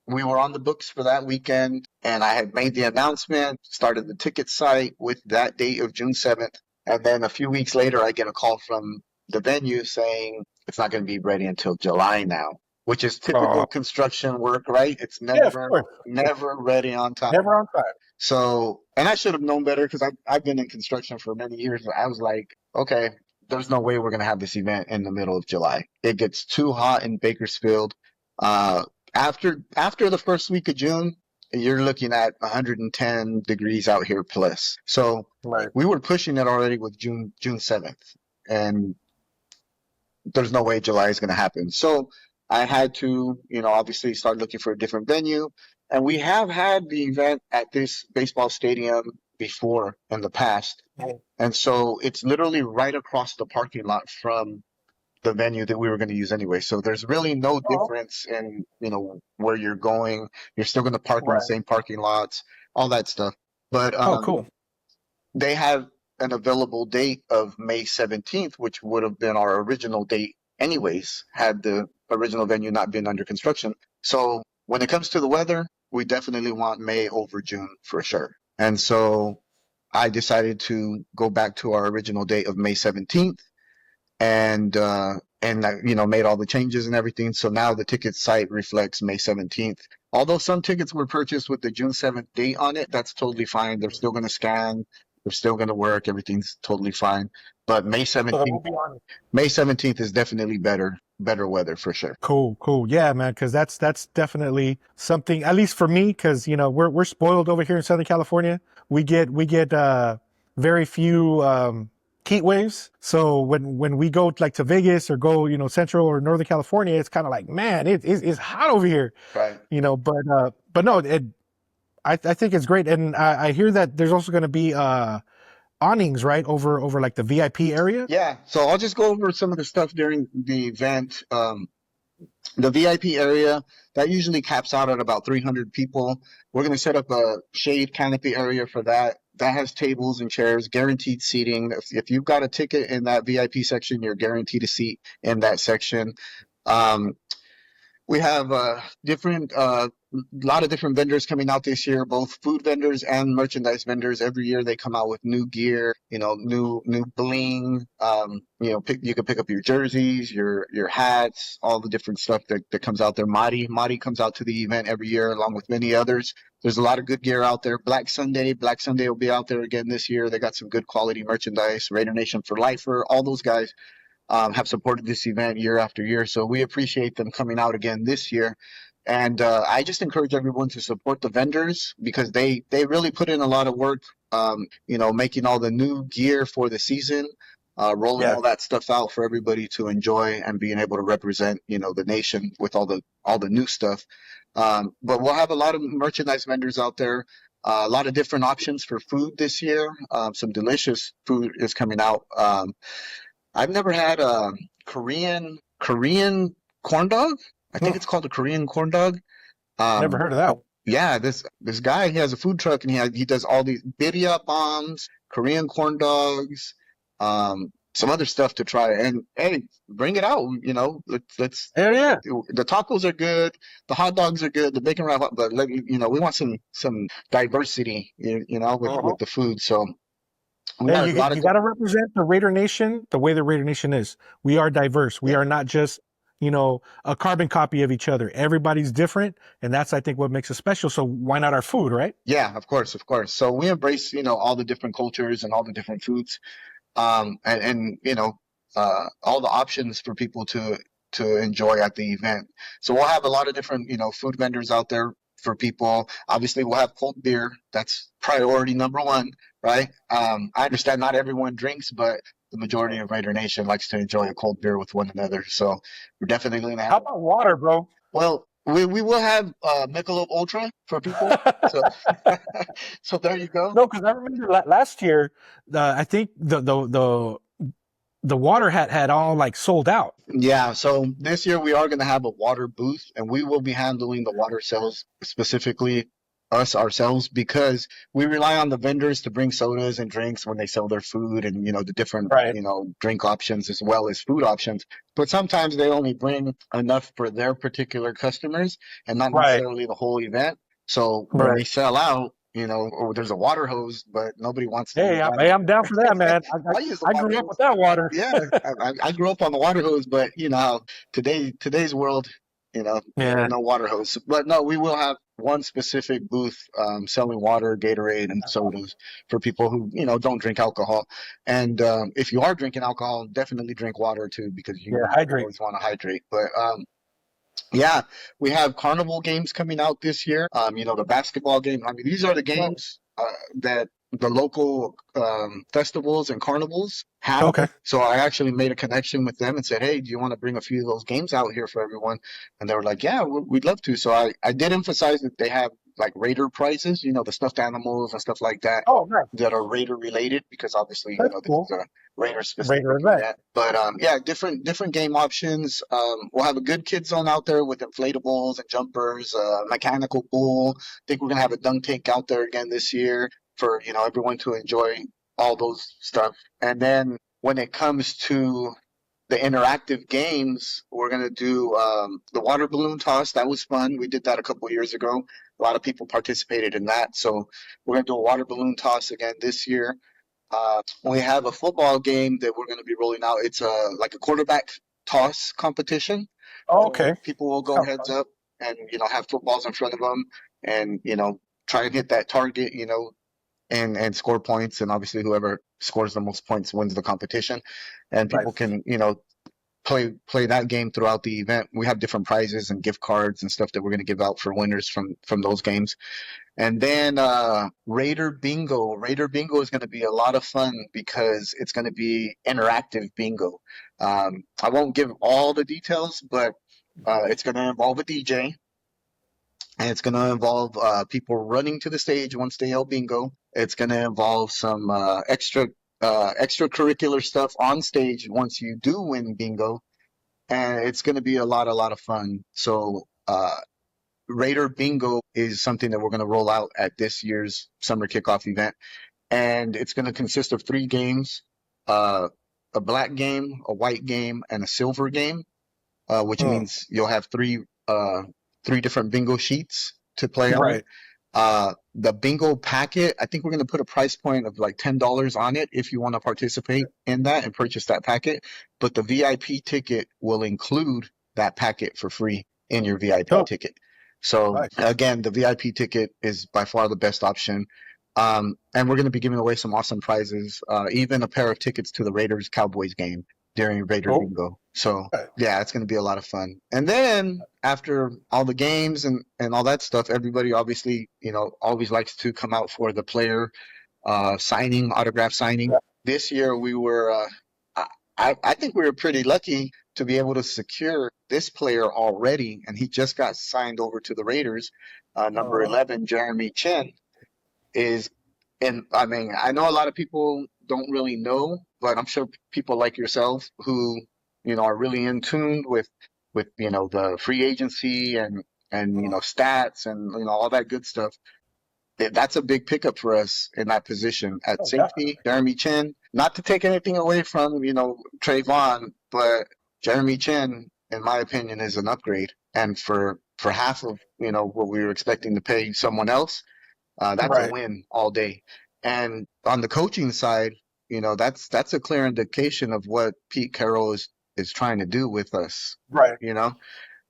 we were on the books for that weekend, and I had made the announcement, started the ticket site with that date of June 7th. And then a few weeks later, I get a call from the venue saying it's not going to be ready until July now, which is typical construction work, right? It's never ready on time. Never on time. So, and I should have known better, because I've been in construction for many years. I was like, okay, there's no way we're going to have this event in the middle of July. It gets too hot in Bakersfield. After the first week of June, you're looking at 110 degrees out here plus. So we were pushing it already with June 7th, and there's no way July is going to happen. So I had to, obviously start looking for a different venue. And we have had the event at this baseball stadium before in the past. And so it's literally right across the parking lot from the venue that we were going to use anyway. So there's really no difference in, where you're going. You're still going to park in the same parking lots, all that stuff. But cool. They have an available date of May 17th, which would have been our original date anyways, had the original venue not been under construction. So when it comes to the weather, we definitely want May over June for sure. And so I decided to go back to our original date of May 17th, and made all the changes and everything. So now the ticket site reflects May 17th. Although some tickets were purchased with the June 7th date on it, that's totally fine. They're still going to scan. They're still going to work. Everything's totally fine. But May 17th is definitely better weather for sure. Cool. Yeah, man, because that's definitely something, at least for me, because we're spoiled over here in Southern California. We get very few heat waves. So when we go to Vegas or go Central or Northern California, it's kind of like, man, it's hot over here. Right. But no, I think it's great, and I hear that there's also going to be awnings, right, over like the VIP area. Yeah, so I'll just go over some of the stuff during the event. The VIP area, that usually caps out at about 300 people. We're going to set up a shade canopy area for that. That has tables and chairs, guaranteed seating. If you've got a ticket in that VIP section, you're guaranteed a seat in that section. We have a lot of different vendors coming out this year, both food vendors and merchandise vendors. Every year they come out with new gear, new bling. You can pick up your jerseys, your hats, all the different stuff that comes out there. Marty comes out to the event every year along with many others. There's a lot of good gear out there. Black Sunday will be out there again this year. They got some good quality merchandise. Raider Nation for Lifer, all those guys have supported this event year after year. So we appreciate them coming out again this year. And I just encourage everyone to support the vendors, because they really put in a lot of work, making all the new gear for the season, rolling all that stuff out for everybody to enjoy, and being able to represent, the nation with all the new stuff. But we'll have a lot of merchandise vendors out there, a lot of different options for food this year. Some delicious food is coming out. I've never had a Korean corn dog. I think it's called a Korean corn dog. Never heard of that. Yeah, this guy, he has a food truck, and he does all these birria bombs, Korean corn dogs, some other stuff to try. And hey, bring it out. Let's. Hell yeah. The tacos are good, the hot dogs are good, the bacon wrap, but we want some diversity, with the food. So. You got to represent the Raider Nation the way the Raider Nation is. We are diverse. We are not just a carbon copy of each other. Everybody's different, and that's, I think, what makes it special. So why not our food, right? Yeah, of course, of course. So we embrace, all the different cultures and all the different foods, and all the options for people to enjoy at the event. So we'll have a lot of different, food vendors out there for people. Obviously, we'll have cold beer. That's priority number one, right? I understand not everyone drinks, but the majority of Raider Nation likes to enjoy a cold beer with one another. So we're definitely going to How have. about water, bro? Well, we will have Michelob Ultra for people. So so there you go. No, because I remember last year, I think the water had all like sold out. Yeah, so this year we are going to have a water booth, and we will be handling the water sales, specifically us ourselves, because we rely on the vendors to bring sodas and drinks when they sell their food, and the different Right. drink options as well as food options. But sometimes they only bring enough for their particular customers and not Right. necessarily the whole event. So when they Right. sell out, or there's a water hose, but nobody wants to use that. I'm down for that, man. I use the I water grew up hose. with that water. Yeah, I grew up on the water hose, but how today's world, Yeah. no water hose. But no, we will have one specific booth selling water, Gatorade, and sodas for people who don't drink alcohol. And if you are drinking alcohol, definitely drink water too, because you Hydrate. always want to hydrate. But yeah, we have carnival games coming out this year. The basketball game. I mean, these are the games that the local festivals and carnivals have. Okay. So I actually made a connection with them and said, hey, do you want to bring a few of those games out here for everyone? And they were like, yeah, we'd love to. So I did emphasize that they have like Raider prizes, the stuffed animals and stuff like that Oh, nice. that are Raider related, because obviously, That's this cool. is a Raider specific Raider event. event. But yeah, different game options. We'll have a good kid zone out there with inflatables and jumpers, mechanical pool. I think we're gonna have a dunk tank out there again this year for everyone to enjoy all those stuff. And then when it comes to the interactive games, we're gonna do the water balloon toss. That was fun. We did that a couple years ago. A lot of people participated in that. So we're gonna do a water balloon toss again this year. We have a football game that we're gonna be rolling out. It's like a quarterback toss competition. Oh, okay. People will go Sounds heads fun. up and have footballs in front of them, and try and hit that target, and score points. And obviously, whoever scores the most points wins the competition. And people can play that game throughout the event. We have different prizes and gift cards and stuff that we're going to give out for winners from those games. And then Raider Bingo. Raider Bingo is going to be a lot of fun because it's going to be interactive bingo. I won't give all the details, but it's going to involve a DJ. And it's going to involve people running to the stage once they yell bingo. It's going to involve some extracurricular stuff on stage once you do win bingo. And it's going to be a lot of fun. So Raider Bingo is something that we're going to roll out at this year's summer kickoff event. And it's going to consist of 3 games, a black game, a white game, and a silver game, which means you'll have 3 different bingo sheets to play on. Right. The bingo packet, I think we're going to put a price point of like $10 on it if you want to participate in that and purchase that packet. But the VIP ticket will include that packet for free in your VIP ticket. So Nice. again, the VIP ticket is by far the best option. And we're going to be giving away some awesome prizes, even a pair of tickets to the Raiders Cowboys game during Raider Bingo. So yeah, it's going to be a lot of fun. And then after all the games and all that stuff, everybody obviously, always likes to come out for the player autograph signing. Yeah. This year we were, I think we were pretty lucky to be able to secure this player already, and he just got signed over to the Raiders. Number 11, Jeremy Chin is, and I mean, I know a lot of people don't really know, but I'm sure people like yourself who, are really in tune with the free agency and stats and all that good stuff. That's a big pickup for us in that position at safety. Jeremy Chin, not to take anything away from Trayvon, but Jeremy Chin, in my opinion, is an upgrade. And for half of what we were expecting to pay someone else, that's a win all day. And on the coaching side, that's a clear indication of what Pete Carroll is trying to do with us. Right. You know,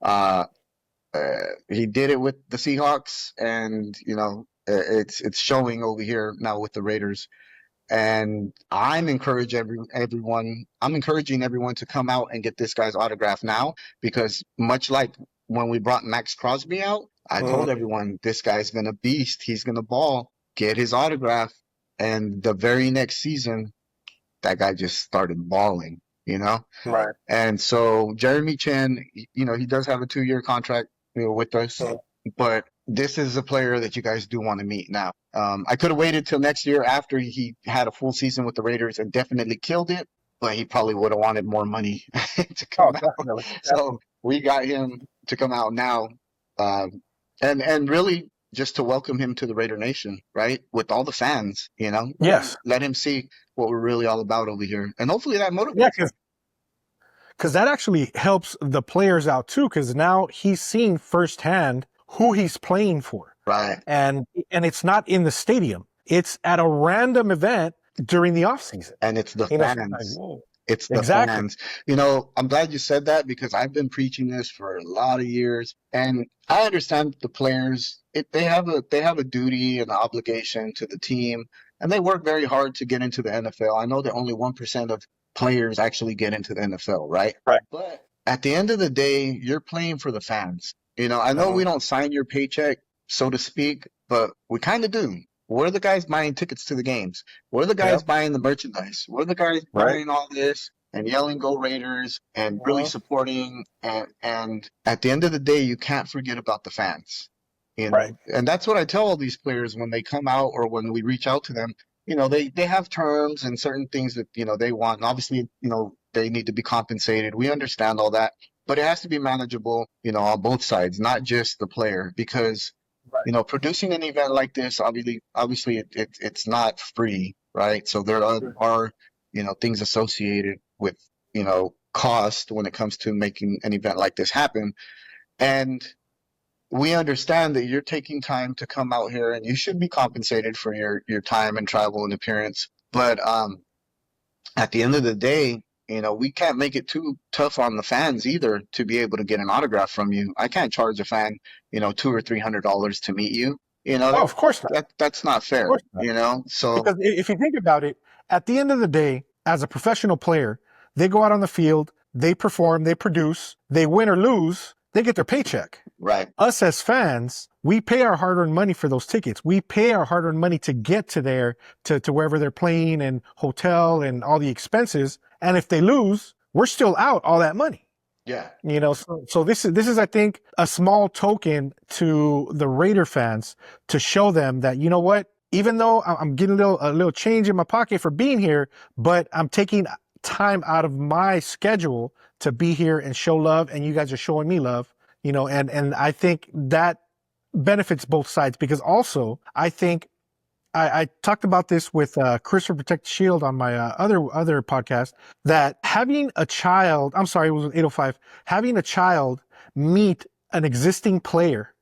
uh, he did it with the Seahawks, and it's showing over here now with the Raiders. And I'm encouraging everyone to come out and get this guy's autograph now, because much like when we brought Max Crosby out, I told everyone this guy's gonna beast. He's gonna ball. Get his autograph. And the very next season, that guy just started balling. Right. And so Jeremy Chin, he does have a 2-year contract, with us, but this is a player that you guys do want to meet now. I could have waited till next year after he had a full season with the Raiders and definitely killed it, but he probably would have wanted more money to come out. Definitely. So we got him to come out now, and really just to welcome him to the Raider Nation, right? With all the fans, Yes. let him see what we're really all about over here, and hopefully that motivates. Yeah, because that actually helps the players out too, because now he's seeing firsthand who he's playing for. Right. And it's not in the stadium. It's at a random event during the off season. And it's the fans. It's the Exactly. fans. I'm glad you said that, because I've been preaching this for a lot of years, and I understand the players. They have a duty and an obligation to the team, and they work very hard to get into the NFL. I know that only 1% of players actually get into the NFL, right? Right. But at the end of the day, you're playing for the fans. I know we don't sign your paycheck, so to speak, but we kind of do. We're the guys buying tickets to the games. We're the guys buying the merchandise. We're the guys buying all this and yelling "Go Raiders" and really supporting. And at the end of the day, you can't forget about the fans. Right. And that's what I tell all these players when they come out or when we reach out to them. They have terms and certain things that, they want. And obviously, they need to be compensated. We understand all that, but it has to be manageable, on both sides, not just the player, because, producing an event like this, obviously it's not free, right? So there are, things associated with, cost when it comes to making an event like this happen. And we understand that you're taking time to come out here, and you should be compensated for your time and travel and appearance. But at the end of the day, we can't make it too tough on the fans either to be able to get an autograph from you. I can't charge a fan, $200 or $300 to meet you. Of course not. That's not fair. So because if you think about it, at the end of the day, as a professional player, they go out on the field, they perform, they produce, they win or lose, they get their paycheck. Right. Us as fans, we pay our hard-earned money for those tickets. We pay our hard-earned money to get to there, to wherever they're playing and hotel and all the expenses. And if they lose, we're still out all that money. Yeah. So this is, I think, a small token to the Raider fans to show them that, you know what, even though I'm getting a little change in my pocket for being here, but I'm taking time out of my schedule to be here and show love, and you guys are showing me love, and I think that benefits both sides, because also I think I talked about this with Chris from Protect the Shield on my other podcast, that having a child, I'm sorry, it was 805, having a child meet an existing player,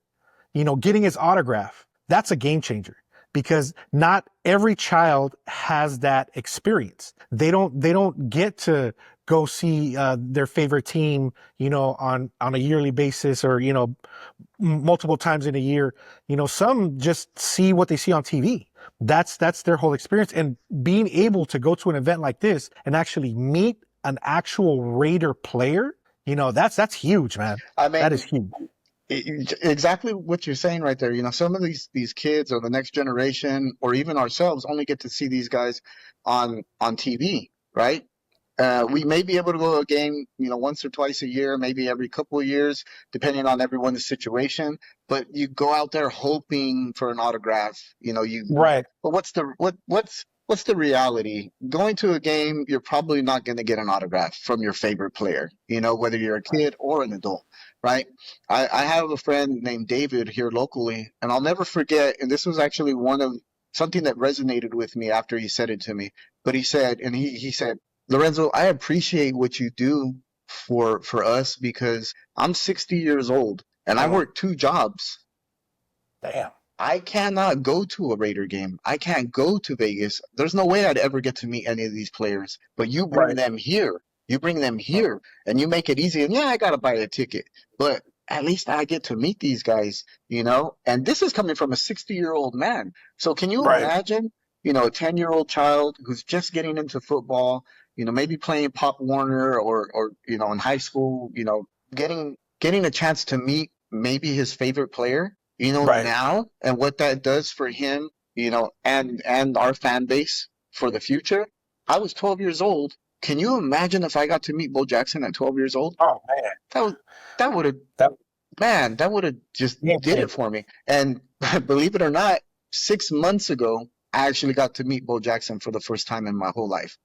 getting his autograph, that's a game changer, because not every child has that experience. They don't get to go see their favorite team, on a yearly basis, or, multiple times in a year. Some just see what they see on TV. That's their whole experience. And being able to go to an event like this and actually meet an actual Raider player, that's huge, man. I mean, that is huge. Exactly what you're saying right there. Some of these kids or the next generation or even ourselves only get to see these guys on TV, right? We may be able to go to a game, once or twice a year, maybe every couple of years, depending on everyone's situation. But you go out there hoping for an autograph, Right. But what's the reality? Going to a game, you're probably not going to get an autograph from your favorite player, whether you're a kid or an adult, right? I have a friend named David here locally, and I'll never forget, and this was actually something that resonated with me after he said it to me. But he said, Lorenzo, I appreciate what you do for us, because I'm 60 years old and I work 2 jobs. Damn. I cannot go to a Raider game. I can't go to Vegas. There's no way I'd ever get to meet any of these players, but you bring them here. You bring them here and you make it easy. And yeah, I got to buy a ticket, but at least I get to meet these guys, and this is coming from a 60-year-old man. So can you Right. imagine, a 10-year-old child who's just getting into football, maybe playing Pop Warner or, in high school, getting a chance to meet maybe his favorite player, Right. now and what that does for him, and our fan base for the future. I was 12 years old. Can you imagine if I got to meet Bo Jackson at 12 years old? Oh man, That was that would have that Man, that would have just game did it changer. for me. And believe it or not, 6 months ago, I actually got to meet Bo Jackson for the first time in my whole life.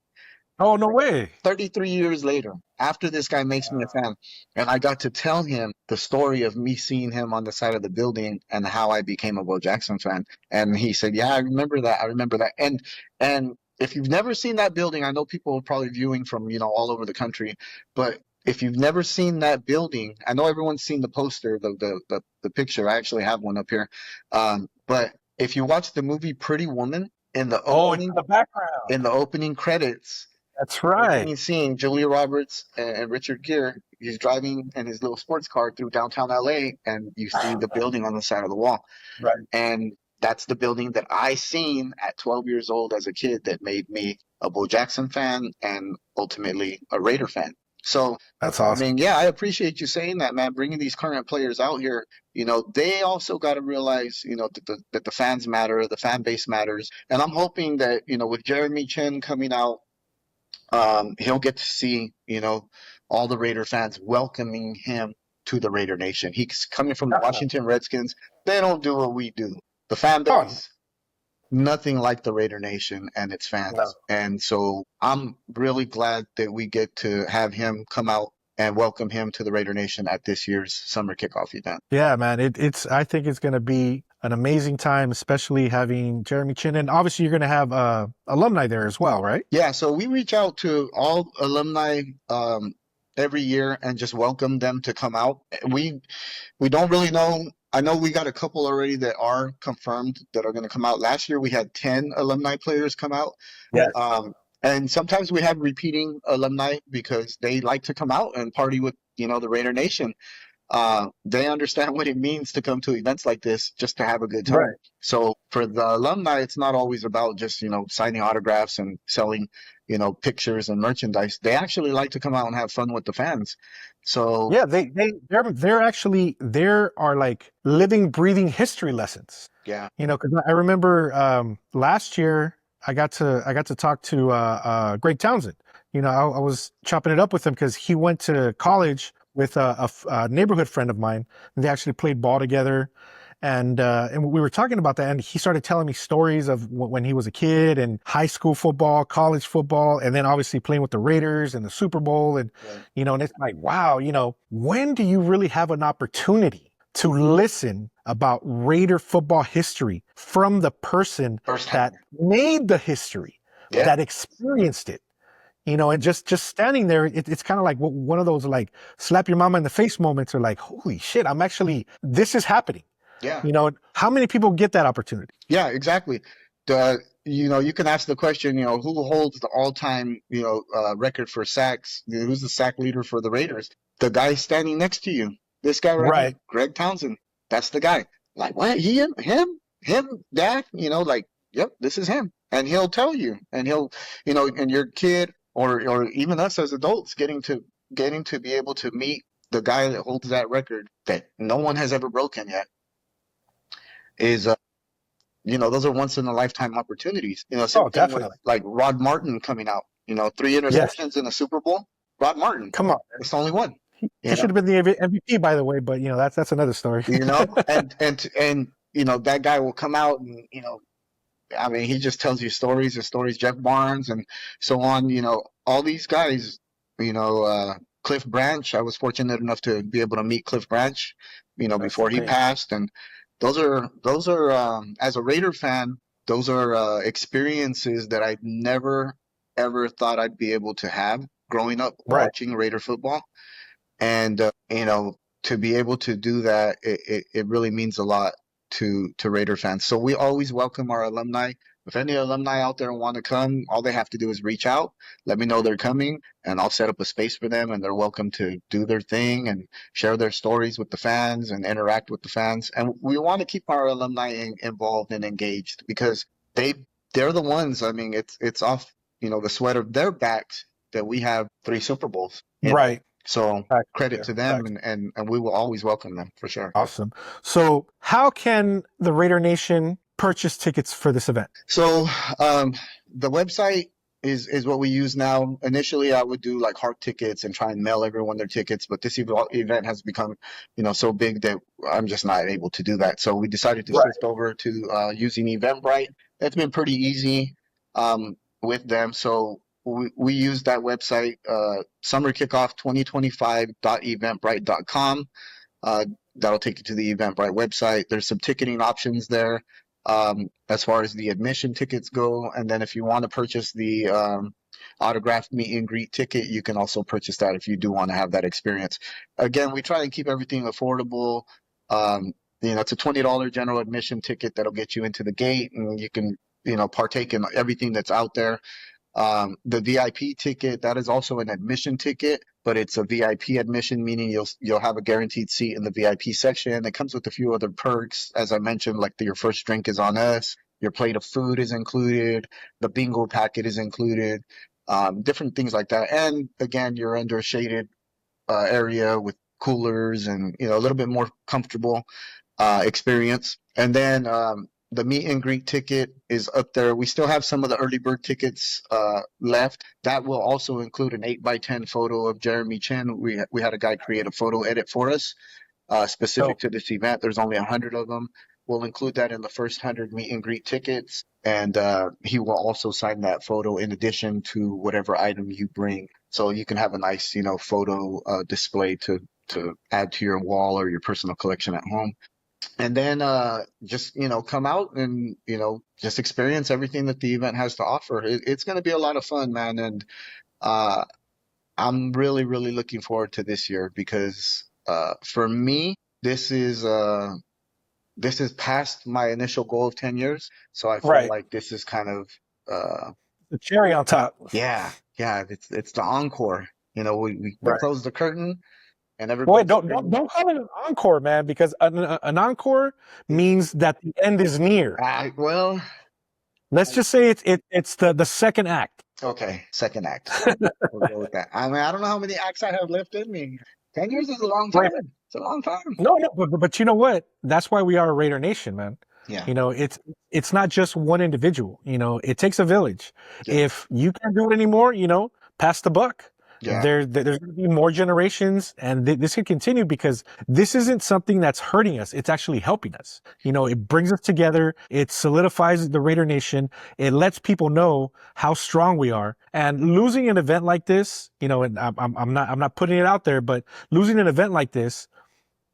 Oh no way. 33 years later, after this guy makes me a fan, and I got to tell him the story of me seeing him on the side of the building and how I became a Bo Jackson fan. And he said, "Yeah, I remember that. I remember that." And if you've never seen that building, I know people are probably viewing from, all over the country, but if you've never seen that building, I know everyone's seen the poster, the picture. I actually have one up here. But if you watch the movie Pretty Woman in the Oh, it's in opening the background. in the opening credits, That's the right. opening scene, Julia Roberts and Richard Gere, he's driving in his little sports car through downtown LA, and you see the building on the side of the wall. Right. And that's the building that I seen at 12 years old as a kid that made me a Bo Jackson fan and ultimately a Raider fan. So, That's I awesome. mean, yeah, I appreciate you saying that, man. Bringing these current players out here, they also got to realize, that the fans matter, the fan base matters. And I'm hoping that, with Jeremy Chin coming out, he'll get to see, all the Raider fans welcoming him to the Raider Nation. He's coming from the Definitely. Washington Redskins. They don't do what we do. The fan Oh, base, nothing like the Raider Nation and its fans. no. And so I'm really glad that we get to have him come out and welcome him to the Raider Nation at this year's summer kickoff event. Yeah, man. I think it's going to be an amazing time, especially having Jeremy Chin. And obviously you're going to have alumni there as well, right? Yeah, so we reach out to all alumni every year and just welcome them to come out. We don't really know. I know we got a couple already that are confirmed that are going to come out. Last year we had 10 alumni players come out. Yes. And sometimes we have repeating alumni because they like to come out and party with, the Raider Nation. They understand what it means to come to events like this just to have a good time. Right. So for the alumni, it's not always about just, signing autographs and selling, pictures and merchandise. They actually like to come out and have fun with the fans. So Yeah, there are like living, breathing history lessons. yeah, Because I remember last year I got to talk to Greg Townsend. I was chopping it up with him because he went to college with a neighborhood friend of mine. And they actually played ball together, and we were talking about that. And he started telling me stories of when he was a kid and high school football, college football, and then obviously playing with the Raiders and the Super Bowl. And right. and it's like, wow, when do you really have an opportunity to listen about Raider football history from the person Firsthand. that made the history, Yeah. that experienced it? And just standing there, it's kind of like one of those like slap your mama in the face moments, or like, holy shit, this is happening. Yeah. How many people get that opportunity? Yeah, exactly. You can ask the question, who holds the all-time, record for sacks? Who's the sack leader for the Raiders? The guy standing next to you. This guy right Right. here, Greg Townsend. That's the guy. Like, what? Him, Dad? Like, yep, this is him. And he'll tell you, and he'll, and your kid or even us as adults getting to be able to meet the guy that holds that record that no one has ever broken yet is those are once in a lifetime opportunities. Same thing with, definitely. like Rod Martin coming out. 3 interceptions in the Super Bowl. Rod Martin. Come on. It's the only one. He should have been the MVP, by the way, but that's another story. And that guy will come out and I mean, he just tells you stories and stories. Jeff Barnes and so on. All these guys. Cliff Branch. I was fortunate enough to be able to meet Cliff Branch. Before he passed, and those are as a Raider fan, those are experiences that I never ever thought I'd be able to have growing up watching Raider football. And to be able to do that, it really means a lot to Raider fans. So we always welcome our alumni if any alumni out there want to come, all they have to do is reach out, let me know they're coming, and I'll set up a space for them, and they're welcome to do their thing and share their stories with the fans and interact with the fans. And we want to keep our alumni involved and engaged because they're the ones. I mean, it's off, the sweat of their backs that we have 3 Super Bowls. Right. So Facts, credit yeah, to them, facts. and we will always welcome them for sure. Awesome. So how can the Raider Nation purchase tickets for this event? So the website is what we use now. Initially, I would do like hard tickets and try and mail everyone their tickets, but this event has become, so big that I'm just not able to do that. So we decided to shift over to using Eventbrite. That's been pretty easy with them. So we use that website, summerkickoff2025.eventbrite.com. That'll take you to the Eventbrite website. There's some ticketing options there as far as the admission tickets go. And then if you want to purchase the autographed meet and greet ticket, you can also purchase that if you do want to have that experience. Again, we try and keep everything affordable. It's a $20 general admission ticket that'll get you into the gate, and you can, partake in everything that's out there. The VIP ticket, that is also an admission ticket, but it's a VIP admission, meaning you'll have a guaranteed seat in the VIP section. It comes with a few other perks, as I mentioned, like your first drink is on us, your plate of food is included, the bingo packet is included, different things like that. And again, you're under a shaded area with coolers and a little bit more comfortable experience. And then the meet and greet ticket is up there. We still have some of the early bird tickets left. That will also include an 8x10 photo of Jeremy Chin. We had a guy create a photo edit for us specific to this event. There's only 100 of them. We'll include that in the first 100 meet and greet tickets, and he will also sign that photo in addition to whatever item you bring. So you can have a nice, photo display to add to your wall or your personal collection at home. And then just, come out and, just experience everything that the event has to offer. It's going to be a lot of fun, man. And I'm really, really looking forward to this year because for me, this is past my initial goal of 10 years. So I feel like this is kind of the cherry on top. Yeah. It's the encore. We close the curtain. And Boy, don't call it an encore, man, because an encore means that the end is near. Let's just say it's the second act. Okay, second act. We'll go with that. I mean, I don't know how many acts I have left in me. 10 years is a long time. It's a long time. No, but you know what? That's why we are a Raider Nation, man. Yeah. It's not just one individual. It takes a village. Yeah. If you can't do it anymore, pass the buck. Yeah. There's going to be more generations, and this could continue because this isn't something that's hurting us. It's actually helping us. It brings us together. It solidifies the Raider Nation. It lets people know how strong we are. And losing an event like this, and I'm not putting it out there, but losing an event like this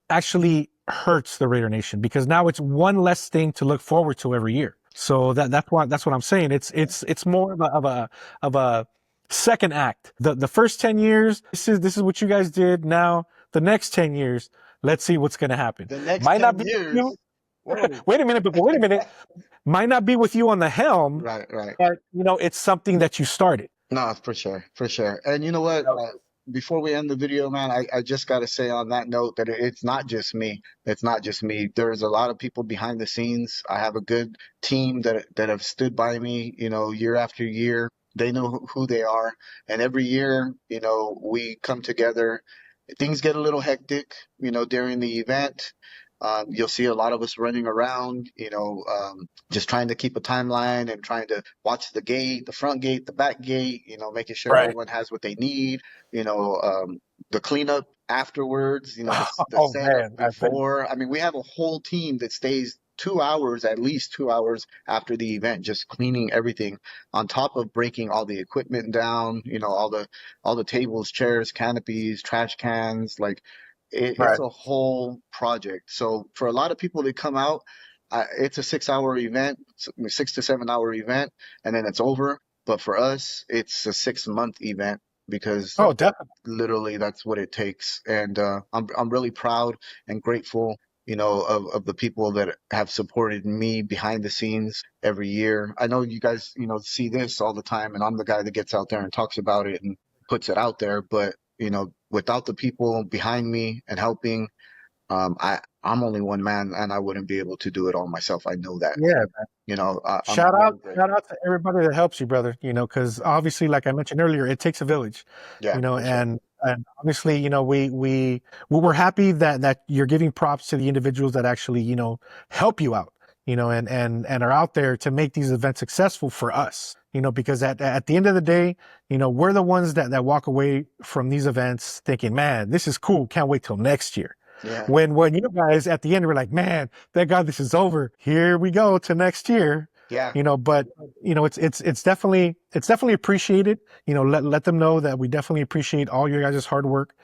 actually hurts the Raider Nation because now it's one less thing to look forward to every year. So that's what I'm saying. It's more of a second act. The first 10 years, this is what you guys did. Now the next 10 years, let's see what's going to happen. The next Might 10 not be years. wait a minute. Might not be with you on the helm. Right. But it's something that you started. No, for sure. And you know what? Before we end the video, man, I just got to say on that note that it's not just me. It's not just me. There's a lot of people behind the scenes. I have a good team that have stood by me, year after year. They know who they are. And every year, we come together. Things get a little hectic, during the event. You'll see a lot of us running around, just trying to keep a timeline and trying to watch the gate, the front gate, the back gate, making sure everyone has what they need, the cleanup afterwards, the setup before. I mean, we have a whole team that stays 2 hours, at least 2 hours after the event, just cleaning everything on top of breaking all the equipment down, all the tables, chairs, canopies, trash cans, like it's a whole project. So for a lot of people that come out, it's a 6-hour event, 6 to 7 hour event, and then it's over. But for us, it's a 6-month event because definitely. literally that's what it takes. And I'm really proud and grateful of the people that have supported me behind the scenes every year. I know you guys, see this all the time, and I'm the guy that gets out there and talks about it and puts it out there. But, without the people behind me and helping, I'm only one man, and I wouldn't be able to do it all myself. I know that. Yeah. I'm Shout out, really grateful. shout out to everybody that helps you, brother. Because obviously, like I mentioned earlier, it takes a village. Yeah, for sure. And obviously, we're happy that you're giving props to the individuals that actually, help you out, and are out there to make these events successful for us. Because at the end of the day, we're the ones that walk away from these events thinking, man, this is cool. Can't wait till next year. Yeah. When you guys at the end were like, man, thank God this is over. Here we go to next year. Yeah. But it's definitely appreciated. Let them know that we definitely appreciate all your guys' hard work.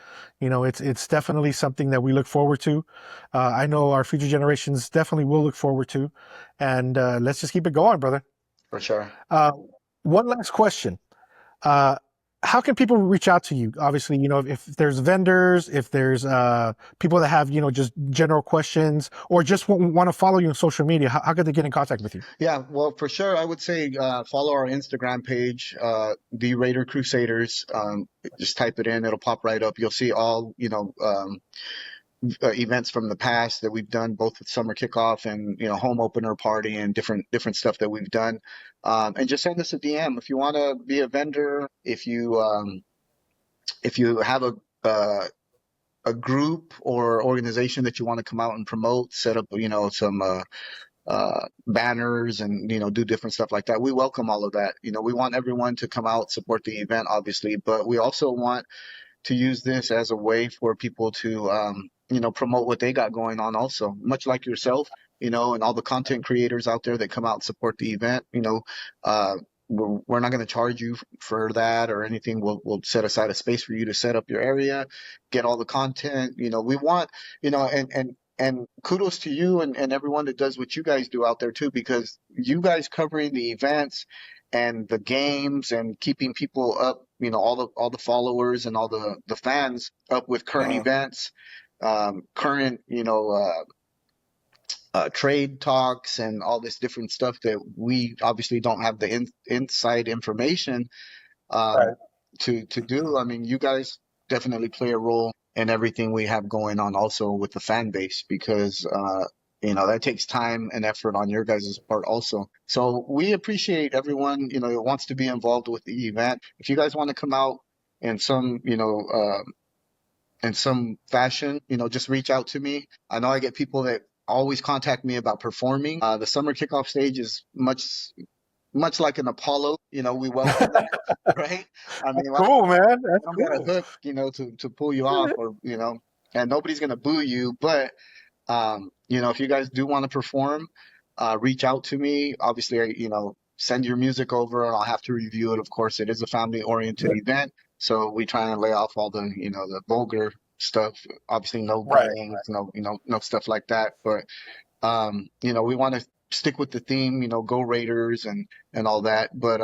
It's definitely something that we look forward to. I know our future generations definitely will look forward to, and let's just keep it going, brother. For sure. One last question. How can people reach out to you? Obviously, if there's vendors, if there's people that have, just general questions or just want to follow you on social media, how could they get in contact with you? Yeah, well, for sure, I would say follow our Instagram page, The Raider Crusaders. Just type it in; it'll pop right up. You'll see all, events from the past that we've done, both with Summer Kickoff and home opener party and different stuff that we've done. And just send us a DM if you want to be a vendor. If you have a group or organization that you want to come out and promote, set up some banners and do different stuff like that. We welcome all of that. We want everyone to come out, support the event, obviously, but we also want to use this as a way for people to promote what they got going on also, much like yourself, and all the content creators out there that come out and support the event. We're not going to charge you for that or anything. We'll set aside a space for you to set up your area, get all the content. We want, and kudos to you and everyone that does what you guys do out there too, because you guys covering the events and the games and keeping people up, all the followers and all the fans up with current events, current, trade talks and all this different stuff that we obviously don't have the inside information to do. I mean, you guys definitely play a role in everything we have going on also with the fan base, because that takes time and effort on your guys' part also. So we appreciate everyone, that wants to be involved with the event. If you guys want to come out in some, in some fashion, just reach out to me. I know I get people that always contact me about performing. The Summer Kickoff stage is much like an Apollo, we welcome that, right? I mean, cool, man. That's I'm cool. got a hook, to pull you off, or and nobody's gonna boo you. But if you guys do want to perform, reach out to me. Obviously, send your music over, and I'll have to review it. Of course, it is a family-oriented event, so we try and lay off all the the vulgar stuff. Obviously, no gangs, no stuff like that. But we want to stick with the theme, go Raiders and all that. But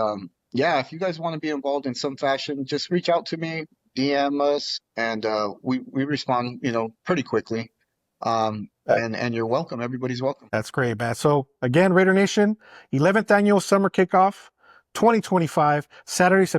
yeah, if you guys want to be involved in some fashion, just reach out to me, DM us, and we respond, pretty quickly. And you're welcome. Everybody's welcome. That's great, man. So again, Raider Nation, 11th annual Summer Kickoff 2025, Saturday,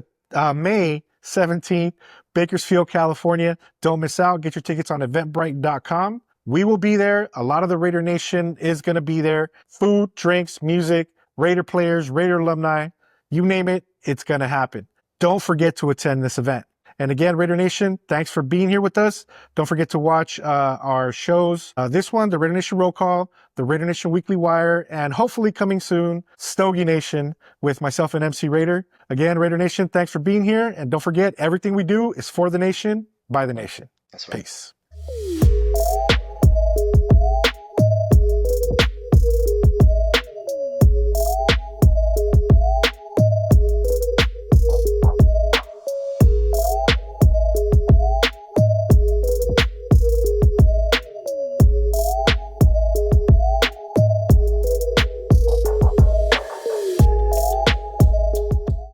May 17th, Bakersfield, California. Don't miss out. Get your tickets on eventbrite.com. We will be there. A lot of the Raider Nation is going to be there. Food, drinks, music, Raider players, Raider alumni, you name it, it's going to happen. Don't forget to attend this event. And again, Raider Nation, thanks for being here with us. Don't forget to watch our shows. This one, the Raider Nation Roll Call, the Raider Nation Weekly Wire, and hopefully coming soon, Stogie Nation with myself and MC Raider. Again, Raider Nation, thanks for being here. And don't forget, everything we do is for the nation, by the nation. That's right. Peace.